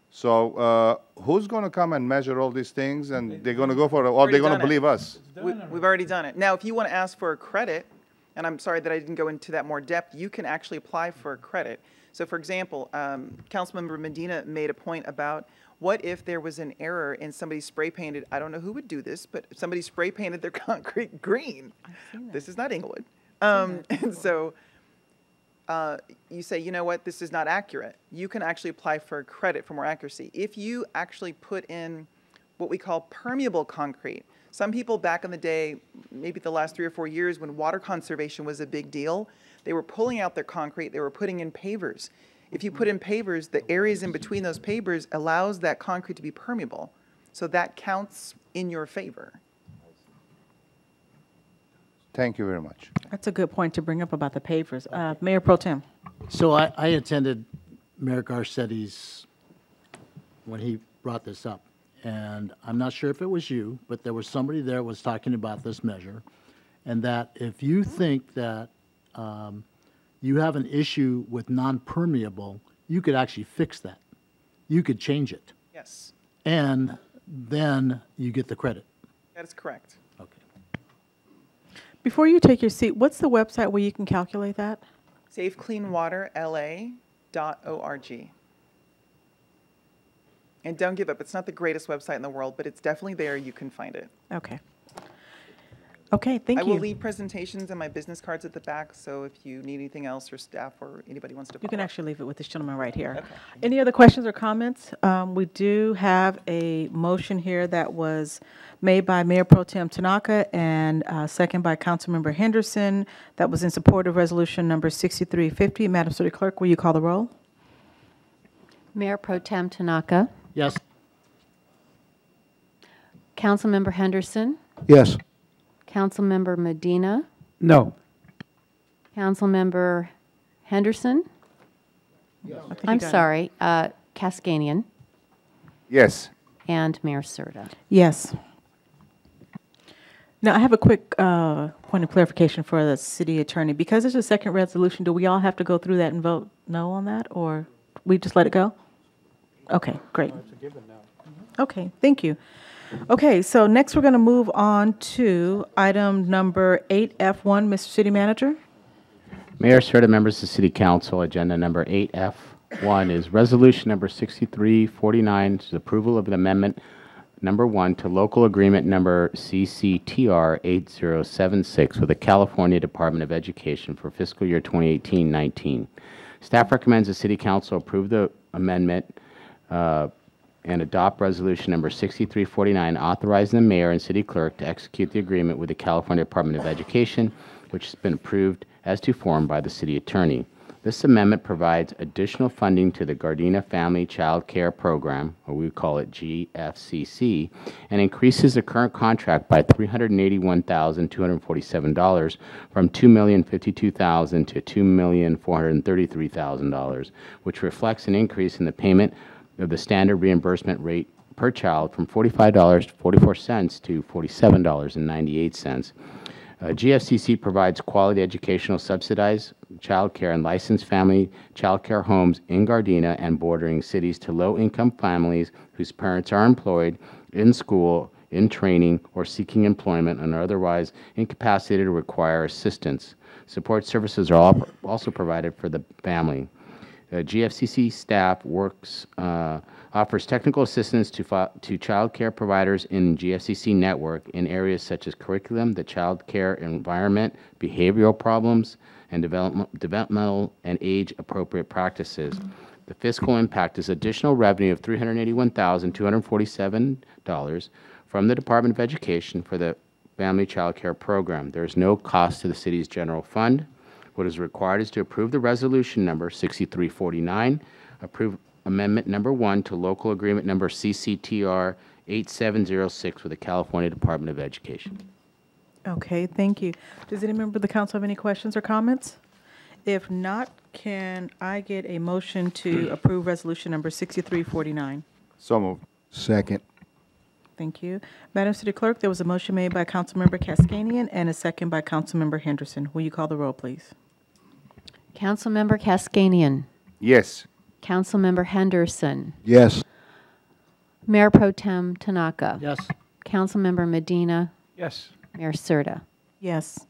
So who's going to come and measure all these things, and they're going to go for it, or they're going to believe us? We've already done it. Now, if you want to ask for a credit, and I'm sorry that I didn't go into that more depth, you can actually apply for a credit. So, for example, Councilmember Medina made a point about what if there was an error and somebody spray painted, I don't know who would do this, but if somebody spray painted their concrete green. This is not Inglewood. And so you say, you know what, this is not accurate. You can actually apply for a credit for more accuracy. If you actually put in what we call permeable concrete. Some people back in the day, maybe the last 3 or 4 years when water conservation was a big deal, they were pulling out their concrete, they were putting in pavers. If you put in pavers, the areas in between those pavers allows that concrete to be permeable. So that counts in your favor. Thank you very much. That's a good point to bring up about the pavers. Mayor Pro Tem. So I attended Mayor Garcetti's, when he brought this up, and I'm not sure if it was you, but there was somebody there was talking about this measure, and that if you think that you have an issue with non-permeable, you could actually fix that. You could change it, Yes, and then you get the credit. that is correct. Okay. Before you take your seat, what's the website where you can calculate that? safecleanwaterla.org. And don't give up. It's not the greatest website in the world, but it's definitely there. You can find it. Okay. Okay, thank I you. will leave presentations and my business cards at the back, so if you need anything else or staff or anybody wants to You can follow up. actually leave it with this gentleman right here. Okay. Any other questions or comments? We do have a motion here that was made by Mayor Pro Tem Tanaka and second by Councilmember Henderson that was in support of resolution number 6350. Madam City Clerk, will you call the roll? Mayor Pro Tem Tanaka, Yes. Councilmember Henderson, Yes. Councilmember Medina, No. Councilmember Henderson. I'm sorry, Cascanian, Yes. and Mayor Serta. Yes. Now, I have a quick point of clarification for the city attorney. Because it's a second resolution, do we all have to go through that and vote no on that, or we just let it go? Okay, great. Okay, thank you. Okay, so next we're going to move on to item number 8F1, Mr. City Manager. Mayor, Serta, members of the City Council, agenda number 8F1 is resolution number 6349, is approval of the amendment number 1 to local agreement number CCTR 8076 with the California Department of Education for fiscal year 2018-19. Staff recommends the City Council approve the amendment and adopt resolution number 6349, authorizing the mayor and city clerk to execute the agreement with the California Department of Education, which has been approved as to form by the city attorney. This amendment provides additional funding to the Gardena Family Child Care Program, or we call it GFCC, and increases the current contract by $381,247 from $2,052,000 to $2,433,000, which reflects an increase in the payment of the standard reimbursement rate per child from $45.44 to $47.98. GFCC provides quality educational subsidized child care and licensed family child care homes in Gardena and bordering cities to low-income families whose parents are employed, in school, in training, or seeking employment and are otherwise incapacitated or require assistance. Support services are also provided for the family. GFCC staff offers technical assistance to child care providers in GFCC network in areas such as curriculum, the child care environment, behavioral problems, and developmental and age-appropriate practices. The fiscal impact is additional revenue of $381,247 from the Department of Education for the Family Child Care Program. There is no cost to the city's general fund. What is required is to approve the resolution number 6349, approve amendment number 1 to local agreement number CCTR 8706 with the California Department of Education. Okay, thank you. Does any member of the council have any questions or comments? If not, can I get a motion to approve resolution number 6349? So moved. Second. Thank you. Madam City Clerk, there was a motion made by Councilmember Cascanian and a second by Councilmember Henderson. Will you call the roll, please? Councilmember Cascanian, Yes. Councilmember Henderson, Yes. Mayor Pro Tem Tanaka, Yes. Councilmember Medina, Yes. Mayor Serta. Yes.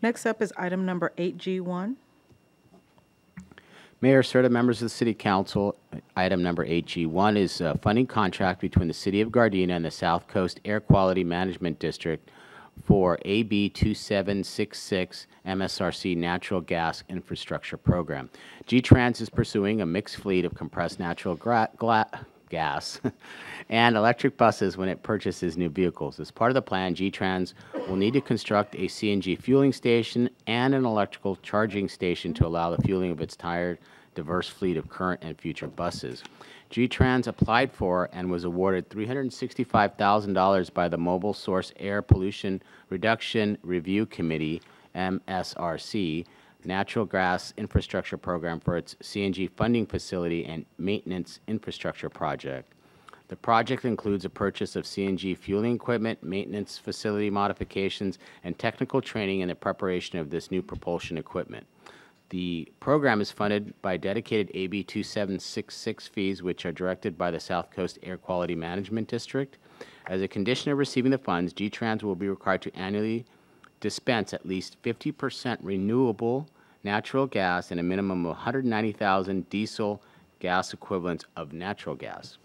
Next up is item number 8G1. Mayor, Serta, members of the City Council, item number 8G1 is a funding contract between the City of Gardena and the South Coast Air Quality Management District for AB 2766 MSRC Natural Gas Infrastructure Program. G-Trans is pursuing a mixed fleet of compressed natural gas, and electric buses when it purchases new vehicles. As part of the plan, G-Trans will need to construct a CNG fueling station and an electrical charging station to allow the fueling of its entire diverse fleet of current and future buses. G-Trans applied for and was awarded $365,000 by the Mobile Source Air Pollution Reduction Review Committee, MSRC, Natural Gas Infrastructure Program for its CNG funding facility and maintenance infrastructure project. The project includes a purchase of CNG fueling equipment, maintenance facility modifications, and technical training in the preparation of this new propulsion equipment. The program is funded by dedicated AB 2766 fees, which are directed by the South Coast Air Quality Management District. As a condition of receiving the funds, G-Trans will be required to annually dispense at least 50% renewable natural gas and a minimum of 190,000 diesel gas equivalents of natural gas.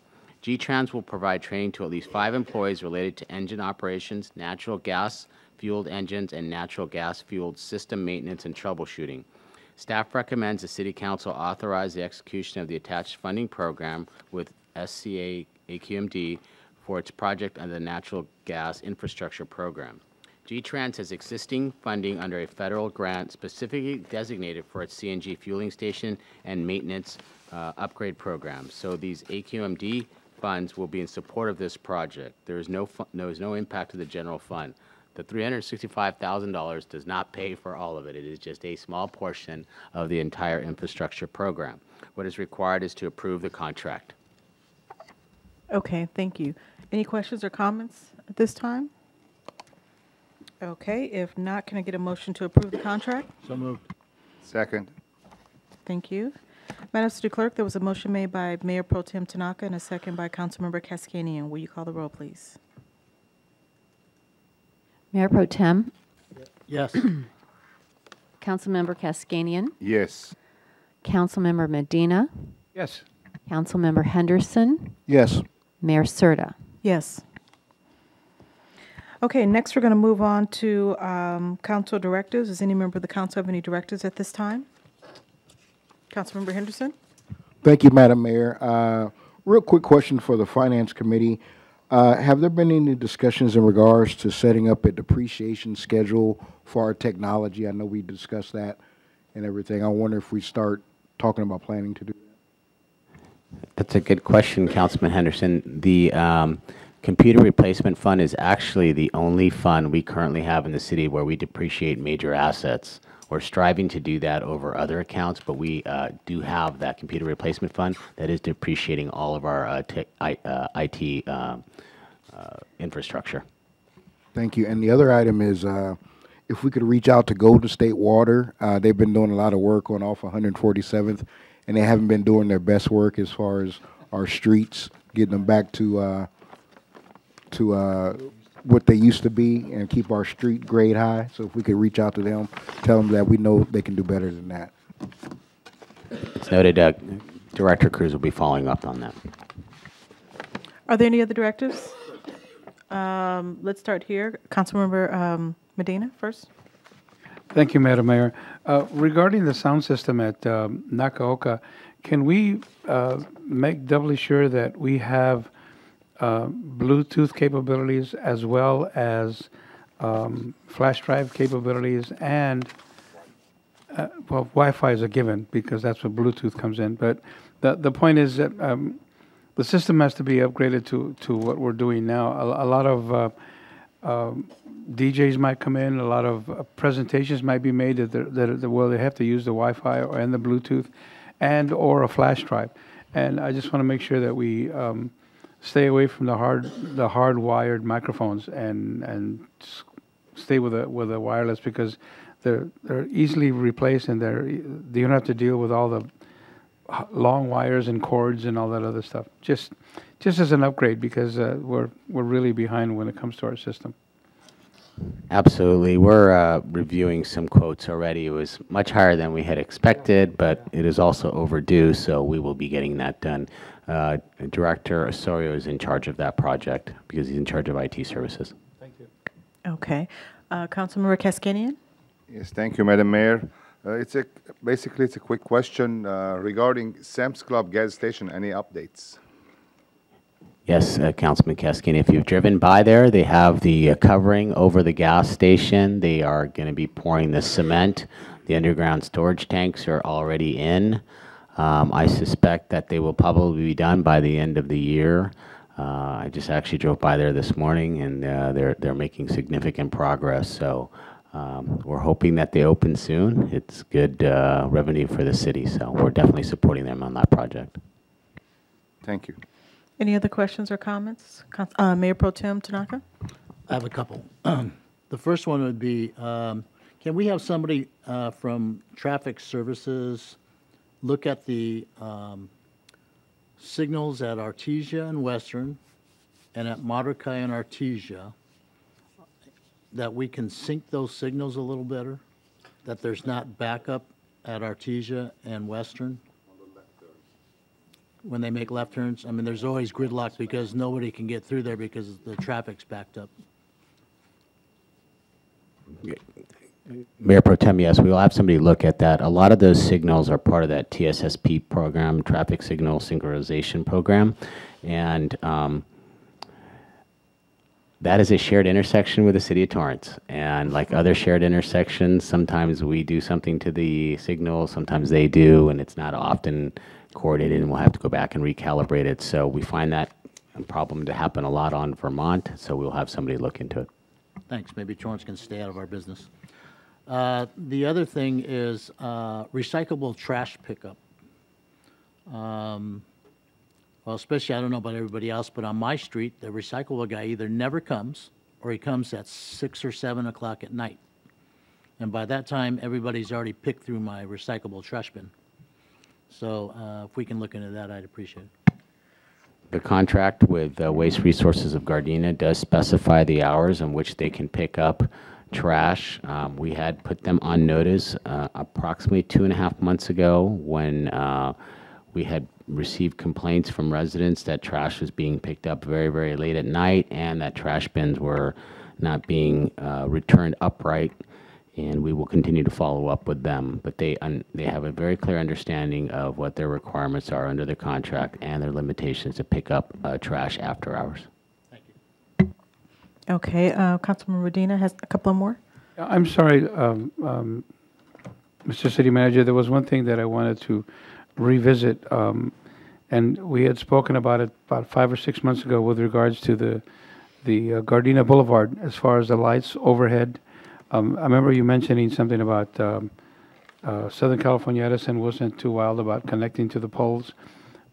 G-Trans will provide training to at least 5 employees related to engine operations, natural gas-fueled engines, and natural gas-fueled system maintenance and troubleshooting. Staff recommends the City Council authorize the execution of the attached funding program with SCA AQMD for its project under the Natural Gas Infrastructure Program. G-Trans has existing funding under a federal grant specifically designated for its CNG fueling station and maintenance upgrade program. So these AQMD funds will be in support of this project. There is no impact to the general fund. The $365,000 does not pay for all of it. It is just a small portion of the entire infrastructure program. What is required is to approve the contract. Okay, thank you. Any questions or comments at this time? Okay, if not, can I get a motion to approve the contract? So moved. Second. Thank you. Madam City Clerk, there was a motion made by Mayor Pro Tem Tanaka and a second by Councilmember Kaskanian. Will you call the roll, please? Mayor Pro Tem, Yes. Councilmember Kaskanian, Yes. Councilmember Medina, Yes. Councilmember Henderson, Yes. Mayor Serta. Yes. Okay, next we're going to move on to council directives. Does any member of the council have any directives at this time? Councilmember Henderson? Thank you, Madam Mayor. Real quick question for the Finance Committee. Have there been any discussions in regards to setting up a depreciation schedule for our technology? I know we discussed that and everything. I wonder if we start talking about planning to do that. That's a good question, Councilman Henderson. The computer replacement fund is actually the only fund we currently have in the city where we depreciate major assets. We're striving to do that over other accounts, but we do have that computer replacement fund that is depreciating all of our IT infrastructure. Thank you. And the other item is if we could reach out to Golden State Water. They've been doing a lot of work on off 147th, and they haven't been doing their best work as far as our streets, getting them back to what they used to be and keep our street grade high. So if we could reach out to them, tell them that we know they can do better than that. It's noted. Director Cruz will be following up on that. Are there any other directives? Let's start here. Councilmember Medina first. Thank you, Madam Mayor. Regarding the sound system at Nakaoka, can we make doubly sure that we have Bluetooth capabilities as well as flash drive capabilities and, well, Wi-Fi is a given because that's what Bluetooth comes in. But the point is that the system has to be upgraded to what we're doing now. A lot of DJs might come in, a lot of presentations might be made that well, they have to use the Wi-Fi and the Bluetooth and or a flash drive. And I just want to make sure that we stay away from the hard-wired microphones and stay with the wireless because they're easily replaced and you don't have to deal with all the long wires and cords and all that other stuff. Just as an upgrade because we're really behind when it comes to our system. Absolutely. We're reviewing some quotes already. It was much higher than we had expected, but it is also overdue, so we will be getting that done. Director Osorio is in charge of that project because he's in charge of IT services. Thank you. Okay. Councilmember Kaskanian? Yes, thank you, Madam Mayor. Basically, it's a quick question regarding Sam's Club gas station. Any updates? Yes, Councilman Keskin, if you've driven by there, they have the covering over the gas station. They are going to be pouring the cement. The underground storage tanks are already in. I suspect that they will probably be done by the end of the year. I just actually drove by there this morning, and they're making significant progress. So we're hoping that they open soon. It's good revenue for the city, so we're definitely supporting them on that project. Thank you. Any other questions or comments? Mayor Pro Tem Tanaka? I have a couple. The first one would be, can we have somebody from Traffic Services look at the signals at Artesia and Western and at Maracay and Artesia, that we can sync those signals a little better, that there's not backup at Artesia and Western when they make left turns? I mean, there's always gridlock because nobody can get through there because the traffic's backed up. Mayor Pro Tem, yes, we will have somebody look at that. A lot of those signals are part of that TSSP program, Traffic Signal Synchronization Program, and that is a shared intersection with the City of Torrance. And like other shared intersections, sometimes we do something to the signal, sometimes they do, and it's not often coordinated, and we'll have to go back and recalibrate it. So we find that a problem to happen a lot on Vermont, so we'll have somebody look into it. Thanks. Maybe Torrance can stay out of our business. The other thing is recyclable trash pickup. Well, especially, I don't know about everybody else, but on my street, the recyclable guy either never comes or he comes at 6 or 7 o'clock at night. And by that time, everybody's already picked through my recyclable trash bin. So if we can look into that, I'd appreciate it. The contract with Waste Resources of Gardena does specify the hours in which they can pick up trash. We had put them on notice approximately 2.5 months ago when we had received complaints from residents that trash was being picked up very, very late at night and that trash bins were not being returned upright. And we will continue to follow up with them. But they have a very clear understanding of what their requirements are under the contract and their limitations to pick up trash after hours. Thank you. Okay, Councilman Medina has a couple more. I'm sorry, Mr. City Manager, there was one thing that I wanted to revisit, and we had spoken about it about 5 or 6 months ago with regards to the Gardena Boulevard as far as the lights overhead. I remember you mentioning something about Southern California Edison wasn't too wild about connecting to the poles,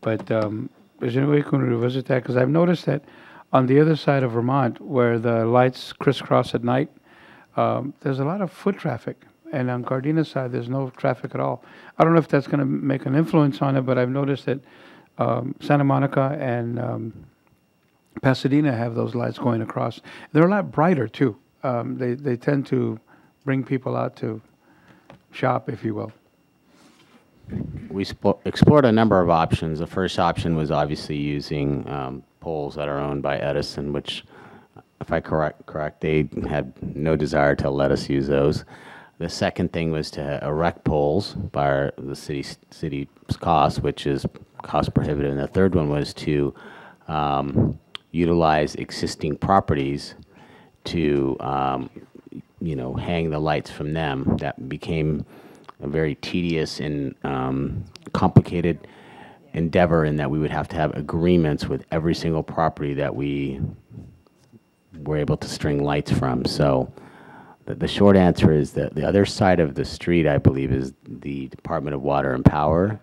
but is there any way you can revisit that? Because I've noticed that on the other side of Vermont, where the lights crisscross at night, there's a lot of foot traffic, and on Gardena's side, there's no traffic at all. I don't know if that's going to make an influence on it, but I've noticed that Santa Monica and Pasadena have those lights going across. They're a lot brighter, too. They tend to bring people out to shop, if you will. We explored a number of options. The first option was obviously using poles that are owned by Edison, which, if I correct, they had no desire to let us use those. The second thing was to erect poles by the city's cost, which is cost prohibitive. And the third one was to utilize existing properties to hang the lights from them. That became a very tedious and complicated endeavor in that we would have to have agreements with every single property that we were able to string lights from. So the short answer is that the other side of the street, I believe, is the Department of Water and Power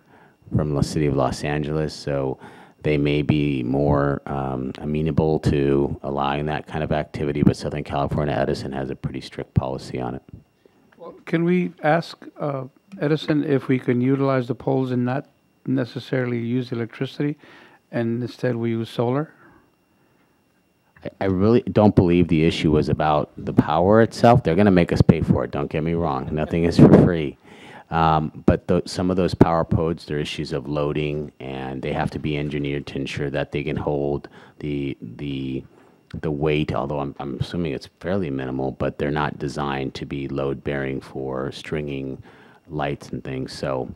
from the City of Los Angeles. So they may be more amenable to allowing that kind of activity, but Southern California Edison has a pretty strict policy on it. Well, can we ask Edison if we can utilize the poles and not necessarily use electricity, and instead we use solar? I really don't believe the issue was about the power itself. They're going to make us pay for it, don't get me wrong. Nothing is for free. But some of those power poles, there are issues of loading, and they have to be engineered to ensure that they can hold the weight, although I'm assuming it's fairly minimal, but they're not designed to be load-bearing for stringing lights and things. So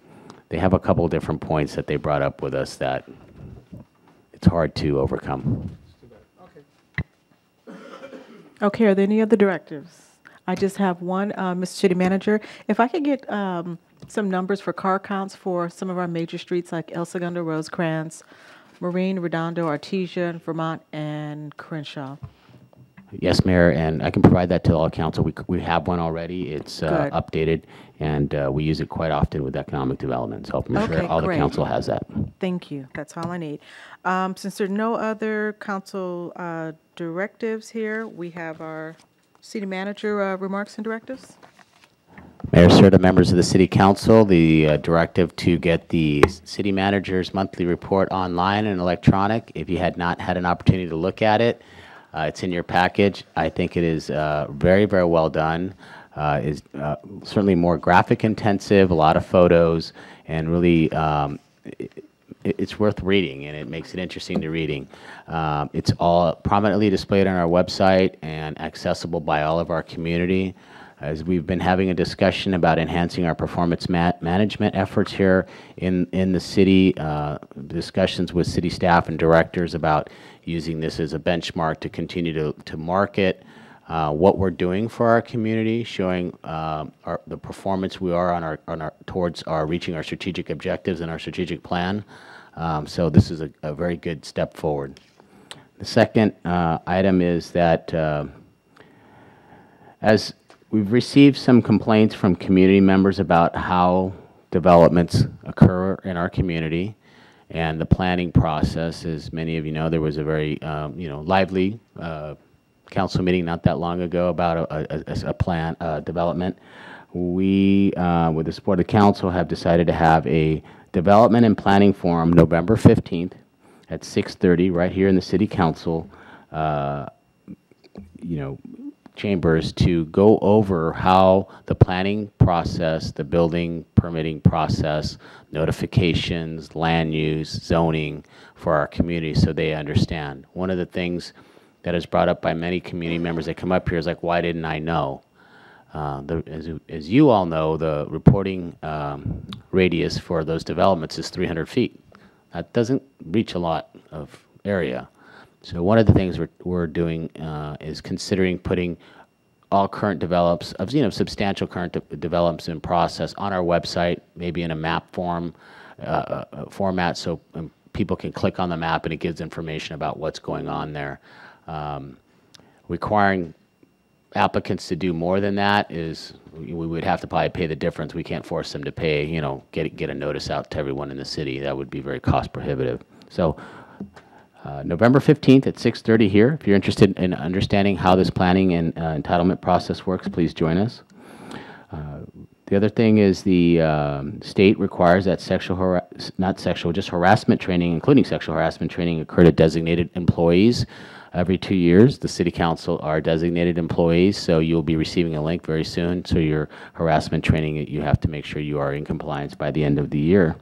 they have a couple different points that they brought up with us that it's hard to overcome. Okay, are there any other directives? I just have one, Mr. City Manager. If I could get some numbers for car counts for some of our major streets like El Segundo, Rosecrans, Marine, Redondo, Artesia, Vermont, and Crenshaw. Yes, Mayor, and I can provide that to all council. We have one already. It's updated, and we use it quite often with economic development. So I'm sure all the council has that. Thank you. That's all I need. Since there are no other council directives here, we have our city manager remarks and directives. Mayor Serta, members of the City Council, the directive to get the city manager's monthly report online and electronic. If you had not had an opportunity to look at it, it's in your package. I think it is very, very well done. Is certainly more graphic intensive, a lot of photos, and really it's worth reading, and it makes it interesting to reading. It's all prominently displayed on our website and accessible by all of our community. As we've been having a discussion about enhancing our performance management efforts here in the city, discussions with city staff and directors about using this as a benchmark to continue to market what we're doing for our community, showing the performance we are on towards reaching our strategic objectives and our strategic plan. So this is a very good step forward. The second item is that as we've received some complaints from community members about how developments occur in our community and the planning process. As many of you know, there was a very lively council meeting not that long ago about a plan development. We, with the support of the council, have decided to have a development and planning forum November 15th at 6:30 right here in the City Council chambers to go over how the planning process, the building permitting process, notifications, land use, zoning for our community so they understand. One of the things that is brought up by many community members that come up here is like, why didn't I know? As you all know, the reporting radius for those developments is 300 feet. That doesn't reach a lot of area. So one of the things we're doing is considering putting all current substantial current developments in process on our website, maybe in a map format, so people can click on the map and it gives information about what's going on there. Requiring applicants to do more than that is we would have to probably pay the difference. We can't force them to pay, get a notice out to everyone in the city. That would be very cost prohibitive. So November 15th at 6:30 here. If you're interested in understanding how this planning and entitlement process works, please join us. The other thing is the state requires that harassment training, including sexual harassment training, occur to designated employees every 2 years. The City Council are designated employees, so you'll be receiving a link very soon. So your harassment training, you have to make sure you are in compliance by the end of the year.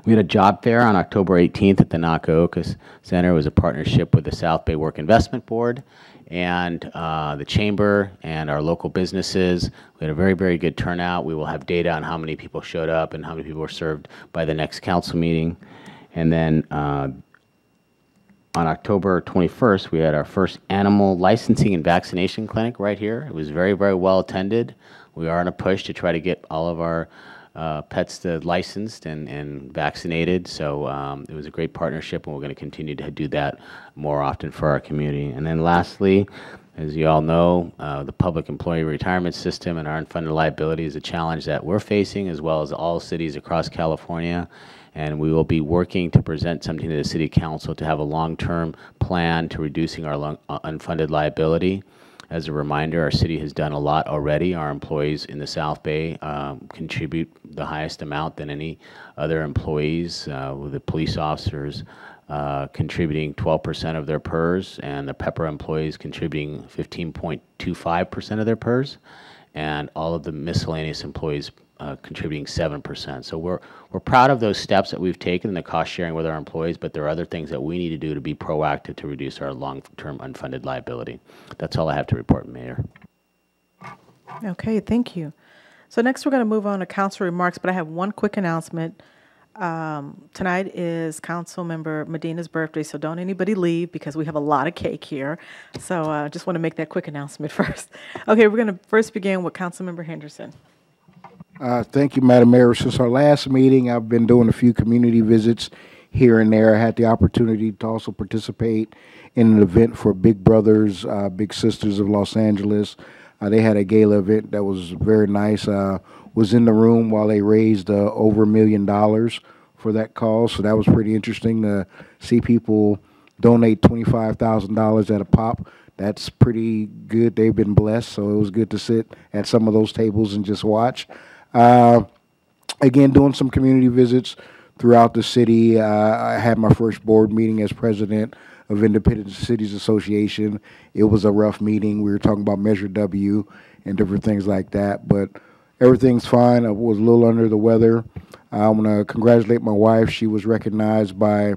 We had a job fair on October 18th at the Nakaoka Center. It was a partnership with the South Bay Work Investment Board and the Chamber and our local businesses. We had a very, very good turnout. We will have data on how many people showed up and how many people were served by the next council meeting. And then on October 21st, we had our first animal licensing and vaccination clinic right here. It was very, very well attended. We are on a push to try to get all of our pets licensed and vaccinated. So it was a great partnership, and we're going to continue to do that more often for our community. And then lastly, as you all know, the public employee retirement system and our unfunded liability is a challenge that we're facing, as well as all cities across California. And we will be working to present something to the City Council to have a long-term plan to reducing our unfunded liability. As a reminder, our city has done a lot already. Our employees in the South Bay contribute the highest amount than any other employees, with the police officers contributing 12% of their PERS, and the Pepper employees contributing 15.25% of their PERS, and all of the miscellaneous employees contributing 7%. So we're proud of those steps that we've taken and the cost sharing with our employees, but there are other things that we need to do to be proactive to reduce our long-term unfunded liability. That's all I have to report, Mayor. Okay, thank you. So next we're going to move on to council remarks, but I have one quick announcement. Tonight is Councilmember Medina's birthday, so don't anybody leave because we have a lot of cake here. So I just want to make that quick announcement first. Okay, we're going to first begin with Councilmember Henderson. Thank you, Madam Mayor. Since our last meeting, I've been doing a few community visits here and there. I had the opportunity to also participate in an event for Big Brothers, Big Sisters of Los Angeles. They had a gala event that was very nice. Was in the room while they raised over $1 million for that cause. So that was pretty interesting to see people donate $25,000 at a pop. That's pretty good. They've been blessed, so it was good to sit at some of those tables and just watch. Again, doing some community visits throughout the city. I had my first board meeting as president of Independent Cities Association. It was a rough meeting. We were talking about Measure W and different things like that, but everything's fine. I was a little under the weather. I want to congratulate my wife. She was recognized by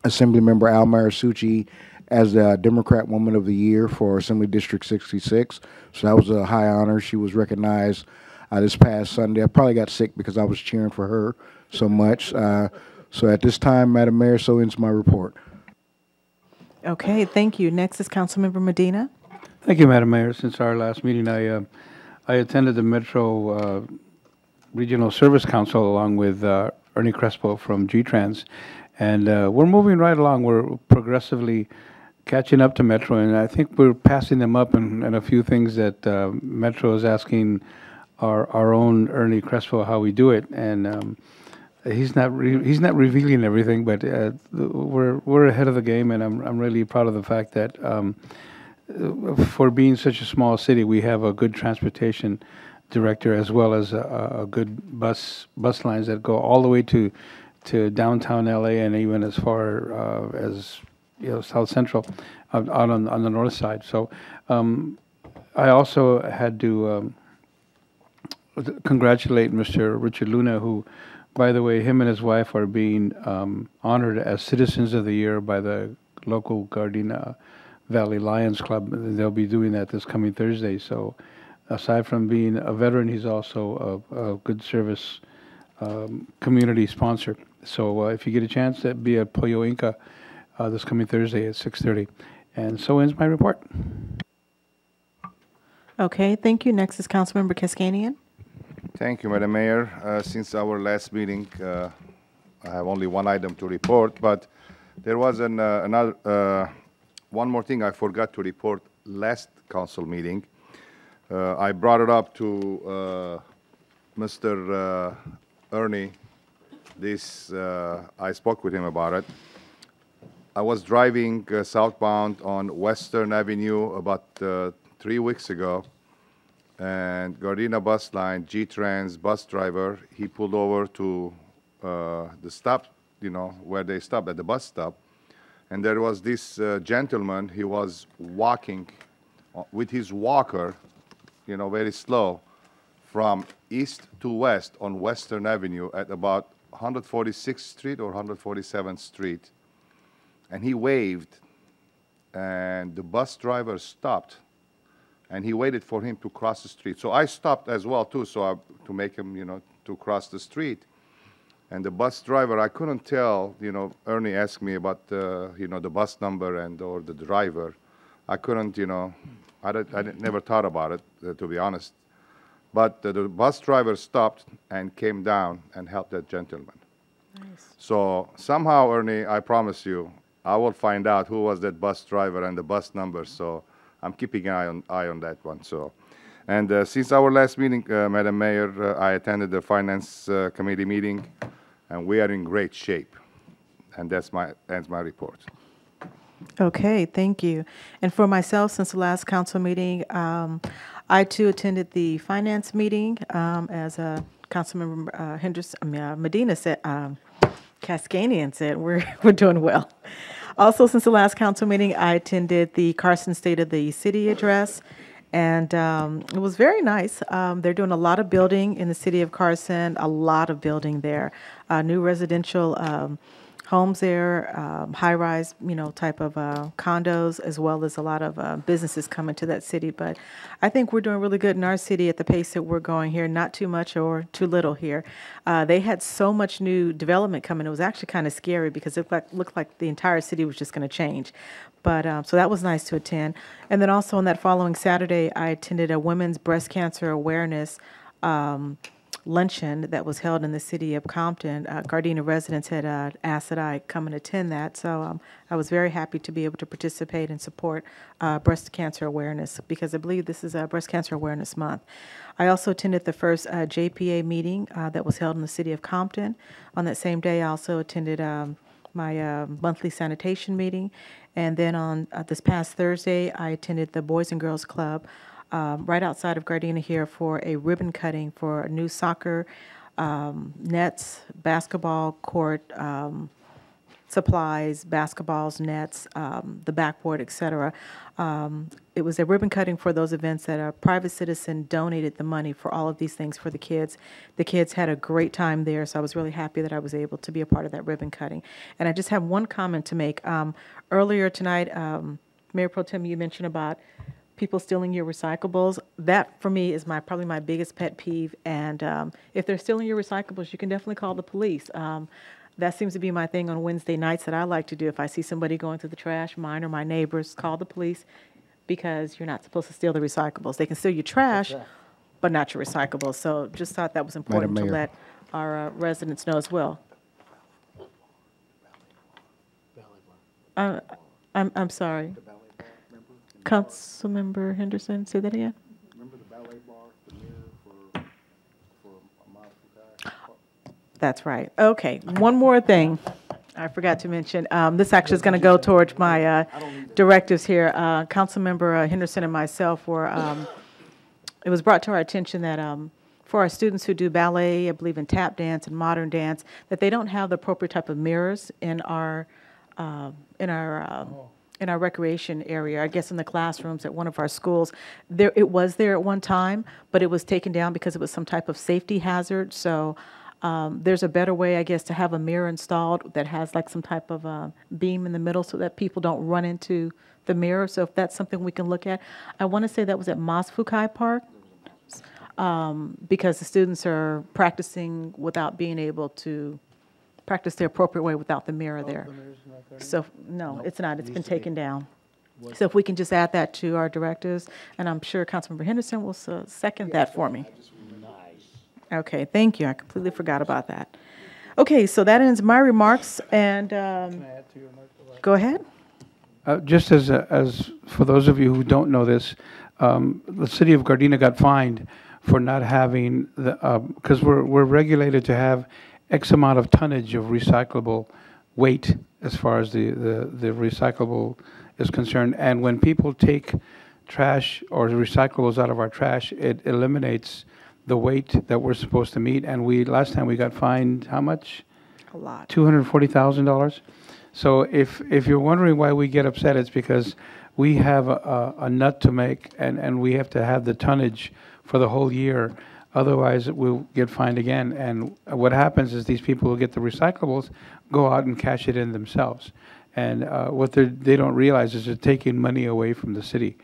Assemblymember Al Marisucci as the Democrat Woman of the Year for Assembly District 66. So that was a high honor. She was recognized this past Sunday. I probably got sick because I was cheering for her so much. So at this time, Madam Mayor, so ends my report. Okay, thank you. Next is Councilmember Medina. Thank you, Madam Mayor. Since our last meeting, I attended the Metro Regional Service Council along with Ernie Crespo from G-Trans, and we're moving right along. We're progressively catching up to Metro, and I think we're passing them up in a few things that Metro is asking our own Ernie Crespo how we do it, and he's not revealing everything, but we're ahead of the game, and I'm really proud of the fact that for being such a small city, we have a good transportation director as well as a good bus lines that go all the way to downtown LA and even as far as South Central out on the north side. So I also had to congratulate Mr. Richard Luna, who, by the way, him and his wife are being honored as Citizens of the Year by the local Gardena Valley Lions Club. They'll be doing that this coming Thursday. So aside from being a veteran, he's also a good service community sponsor. So if you get a chance, that'd be at Pollo Inca this coming Thursday at 6:30. And so ends my report. Okay, thank you. Next is Councilmember Kaskanian. Thank you, Madam Mayor. Since our last meeting, I have only one item to report, but there was one more thing I forgot to report last council meeting. I brought it up to Mr. Ernie. I spoke with him about it. I was driving southbound on Western Avenue about 3 weeks ago, and Gardena bus line, G-Trans bus driver, he pulled over to the stop, where they stopped at the bus stop. And there was this gentleman, he was walking with his walker, very slow, from east to west on Western Avenue at about 146th Street or 147th Street. And he waved, and the bus driver stopped, and he waited for him to cross the street. So I stopped as well, too, to make him, to cross the street. And the bus driver, I couldn't tell, Ernie asked me about, the bus number or the driver. I couldn't, I never thought about it, to be honest. But the bus driver stopped and came down and helped that gentleman. Nice. So somehow, Ernie, I promise you, I will find out who was that bus driver and the bus number. So I'm keeping an eye on that one. So, and since our last meeting, Madam Mayor, I attended the Finance Committee meeting, and we are in great shape. And ends my report. Okay, thank you. And for myself, since the last council meeting, I too attended the finance meeting as Councilmember Medina said. Kaskanian said we're doing well. Also, since the last council meeting, I attended the Carson State of the City address, and it was very nice. They're doing a lot of building in the city of Carson, a lot of building there. New residential homes there, high-rise, type of condos, as well as a lot of businesses coming to that city. But I think we're doing really good in our city at the pace that we're going here, not too much or too little here. They had so much new development coming. It was actually kind of scary because it looked like the entire city was just going to change. But so that was nice to attend. And then also on that following Saturday, I attended a women's breast cancer awareness luncheon that was held in the city of Compton. Gardena residents had asked that I come and attend that, so I was very happy to be able to participate and support breast cancer awareness, because I believe this is Breast Cancer Awareness Month. I also attended the first JPA meeting that was held in the city of Compton. On that same day, I also attended my monthly sanitation meeting, and then on this past Thursday, I attended the Boys and Girls Club right outside of Gardena here for a ribbon cutting for new soccer nets, basketball court supplies, basketballs, nets, the backboard, etc. It was a ribbon cutting for those events that a private citizen donated the money for all of these things for the kids. The kids had a great time there, so I was really happy that I was able to be a part of that ribbon cutting. And I just have one comment to make. Earlier tonight, Mayor Pro Tem, you mentioned about people stealing your recyclables. That, for me, is probably my biggest pet peeve. And if they're stealing your recyclables, you can definitely call the police. That seems to be my thing on Wednesday nights that I like to do. If I see somebody going through the trash, mine or my neighbors, call the police, because you're not supposed to steal the recyclables. They can steal your trash, but not your recyclables. So just thought that was important to let our residents know as well. I'm sorry. Councilmember Henderson, say that again. Remember the ballet bar, the mirror for That's right. Okay, one more thing I forgot to mention. This actually is going to go towards my directives here. Councilmember Henderson and myself were, it was brought to our attention that for our students who do ballet, I believe in tap dance and modern dance, that they don't have the appropriate type of mirrors in our recreation area, I guess in the classrooms at one of our schools. It was there at one time, but it was taken down because it was some type of safety hazard. So there's a better way, I guess, to have a mirror installed that has like some type of beam in the middle so that people don't run into the mirror. So if that's something we can look at. I want to say that was at Mosfukai Park, because the students are practicing without being able to practice the appropriate way without the mirror there. So, no, it's not. It's been taken down. So if we can just add that to our directives, and I'm sure Councilmember Henderson will second that for me. Okay, thank you. I completely forgot about that. Okay, so that ends my remarks, and go ahead. Just as for those of you who don't know this, the city of Gardena got fined for not having the, because we're regulated to have X amount of tonnage of recyclable weight as far as the recyclable is concerned. And when people take trash or recyclables out of our trash, it eliminates the weight that we're supposed to meet. And last time we got fined, how much? A lot. $240,000. So if you're wondering why we get upset, it's because we have a nut to make, and we have to have the tonnage for the whole year. Otherwise, we'll get fined again. And what happens is these people who get the recyclables go out and cash it in themselves. And what they don't realize is they're taking money away from the city.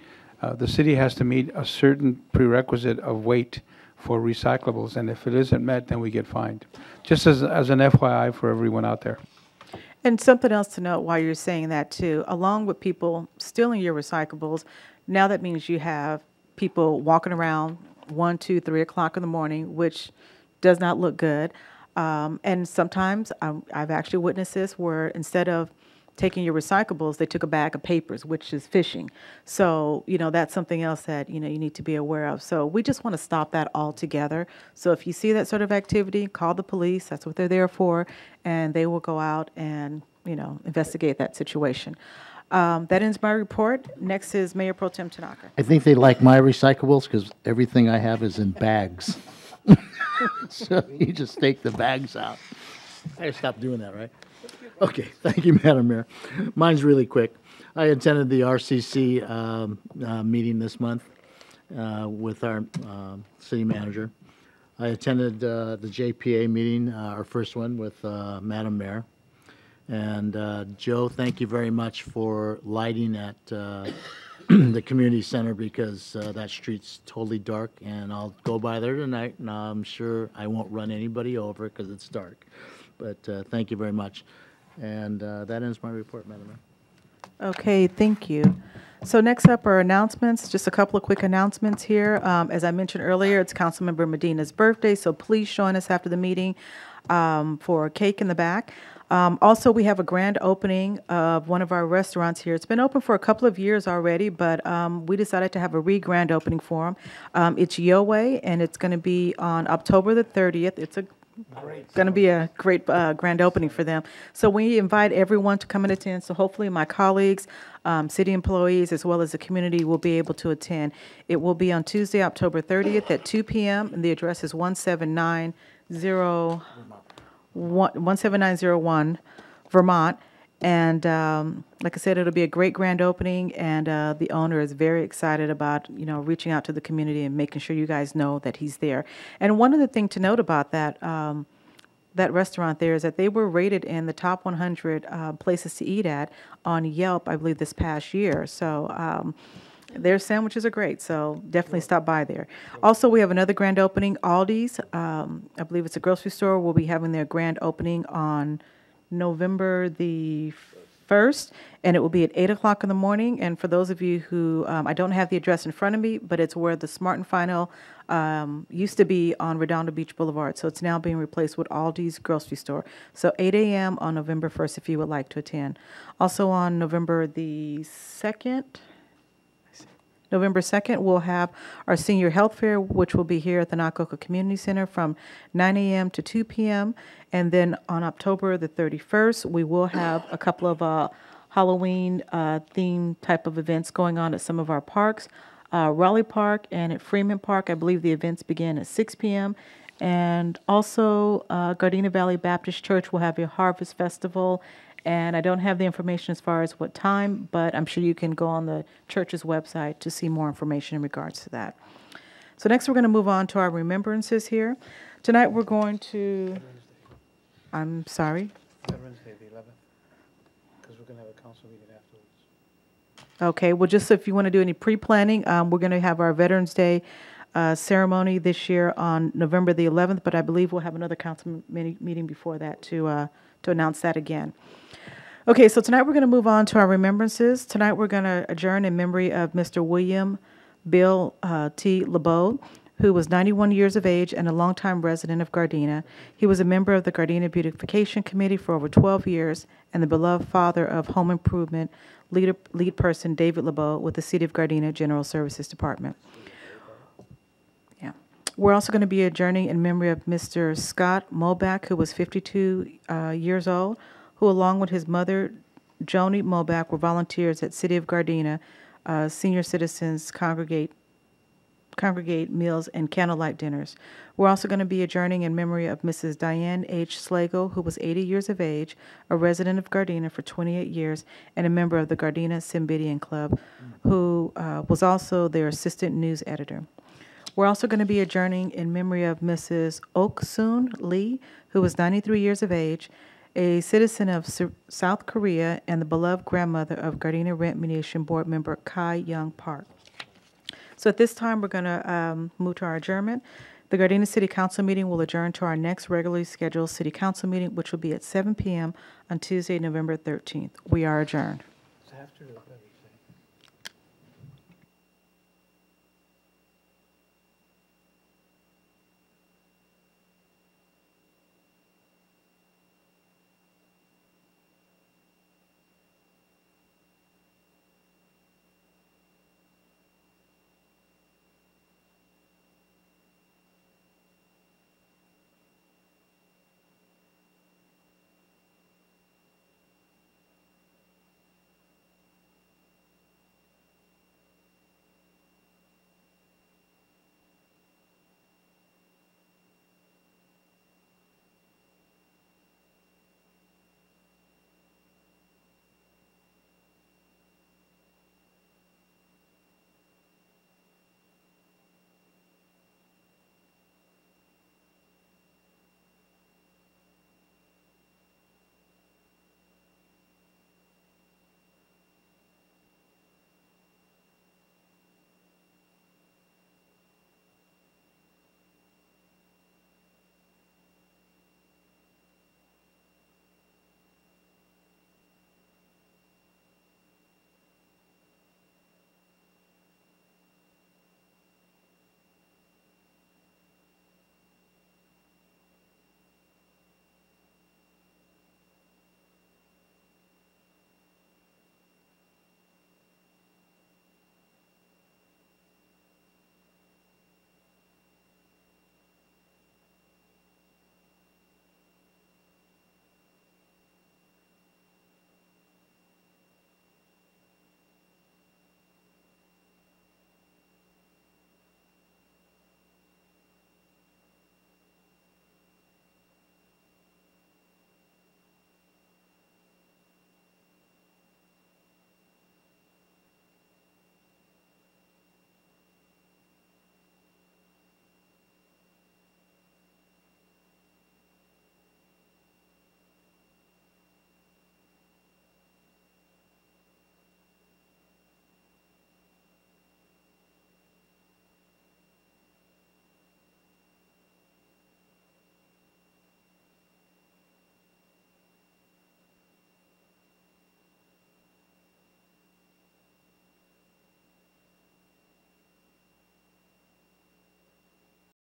The city has to meet a certain prerequisite of weight for recyclables, and if it isn't met, then we get fined. Just as an FYI for everyone out there. And something else to note while you're saying that too, along with people stealing your recyclables, now that means you have people walking around 1, 2, 3 o'clock in the morning, which does not look good. And sometimes I've actually witnessed this where instead of taking your recyclables, they took a bag of papers, which is phishing. So, that's something else that, you need to be aware of. So we just want to stop that altogether. So if you see that sort of activity, call the police. That's what they're there for. And they will go out and, investigate that situation. That ends my report. Next is Mayor Pro Tem Tanaka. I think they like my recyclables because everything I have is in bags. So you just take the bags out. I gotta stop doing that, right? Okay, thank you, Madam Mayor. Mine's really quick. I attended the RCC meeting this month with our city manager. I attended the JPA meeting, our first one with Madam Mayor. And Joe, thank you very much for lighting at the community center, because that street's totally dark, and I'll go by there tonight, and I'm sure I won't run anybody over because it's dark. But thank you very much. And that ends my report, Madam Mayor. Okay, thank you. So next up are announcements, just a couple of quick announcements here. As I mentioned earlier, it's Councilmember Medina's birthday, so please join us after the meeting for a cake in the back. Also, we have a grand opening of one of our restaurants here. It's been open for a couple of years already, but we decided to have a re-grand opening for them. It's Yo Way, and it's going to be on October the 30th. It's going to be a great grand opening for them. So we invite everyone to come and attend. So hopefully my colleagues, city employees, as well as the community will be able to attend. It will be on Tuesday, October 30th at 2 p.m. And the address is 17901 Vermont. And like I said, it'll be a great grand opening, and the owner is very excited about, reaching out to the community and making sure you guys know that he's there. And one other thing to note about that, that restaurant there is that they were rated in the top 100 places to eat at on Yelp, I believe, this past year. So their sandwiches are great, so definitely stop by there. Also, we have another grand opening, Aldi's. I believe it's a grocery store. We'll be having their grand opening on November the 1st, and it will be at 8 o'clock in the morning. And for those of you who, I don't have the address in front of me, but it's where the Smart and Final used to be on Redondo Beach Boulevard. So it's now being replaced with Aldi's grocery store. So 8 a.m. on November 1st if you would like to attend. Also on November the 2nd, we'll have our senior health fair, which will be here at the Nakoka Community Center from 9 a.m. to 2 p.m. And then on October the 31st, we will have a couple of Halloween theme type of events going on at some of our parks. Raleigh Park and at Freeman Park, I believe the events begin at 6 p.m. And also Gardena Valley Baptist Church will have a Harvest Festival. And I don't have the information as far as what time, but I'm sure you can go on the church's website to see more information in regards to that. So next we're going to move on to our remembrances here. Tonight we're going to, I'm sorry? Veterans Day, the 11th, because we're going to have a council meeting afterwards. Okay, well, just if you want to do any pre-planning, we're going to have our Veterans Day ceremony this year on November the 11th, but I believe we'll have another council meeting before that to announce that again. Okay, so tonight we're going to move on to our remembrances. Tonight we're going to adjourn in memory of Mr. William Bill T. LeBeau, who was 91 years of age and a longtime resident of Gardena. He was a member of the Gardena Beautification Committee for over 12 years and the beloved father of home improvement lead person David LeBeau with the City of Gardena General Services Department. Yeah. We're also going to be adjourning in memory of Mr. Scott Moback, who was 52 years old, who along with his mother, Joni Moback, were volunteers at City of Gardena Senior Citizens Congregate meals and candlelight dinners. We're also going to be adjourning in memory of Mrs. Diane H. Slagle, who was 80 years of age, a resident of Gardena for 28 years, and a member of the Gardena Cymbidian Club, who was also their assistant news editor. We're also going to be adjourning in memory of Mrs. Ok-soon Lee, who was 93 years of age, a citizen of South Korea, and the beloved grandmother of Gardena Rent Mediation Board member Kai Young Park. So at this time, we're going to move to our adjournment. The Gardena City Council meeting will adjourn to our next regularly scheduled City Council meeting, which will be at 7 p.m. on Tuesday, November 13th. We are adjourned. It's after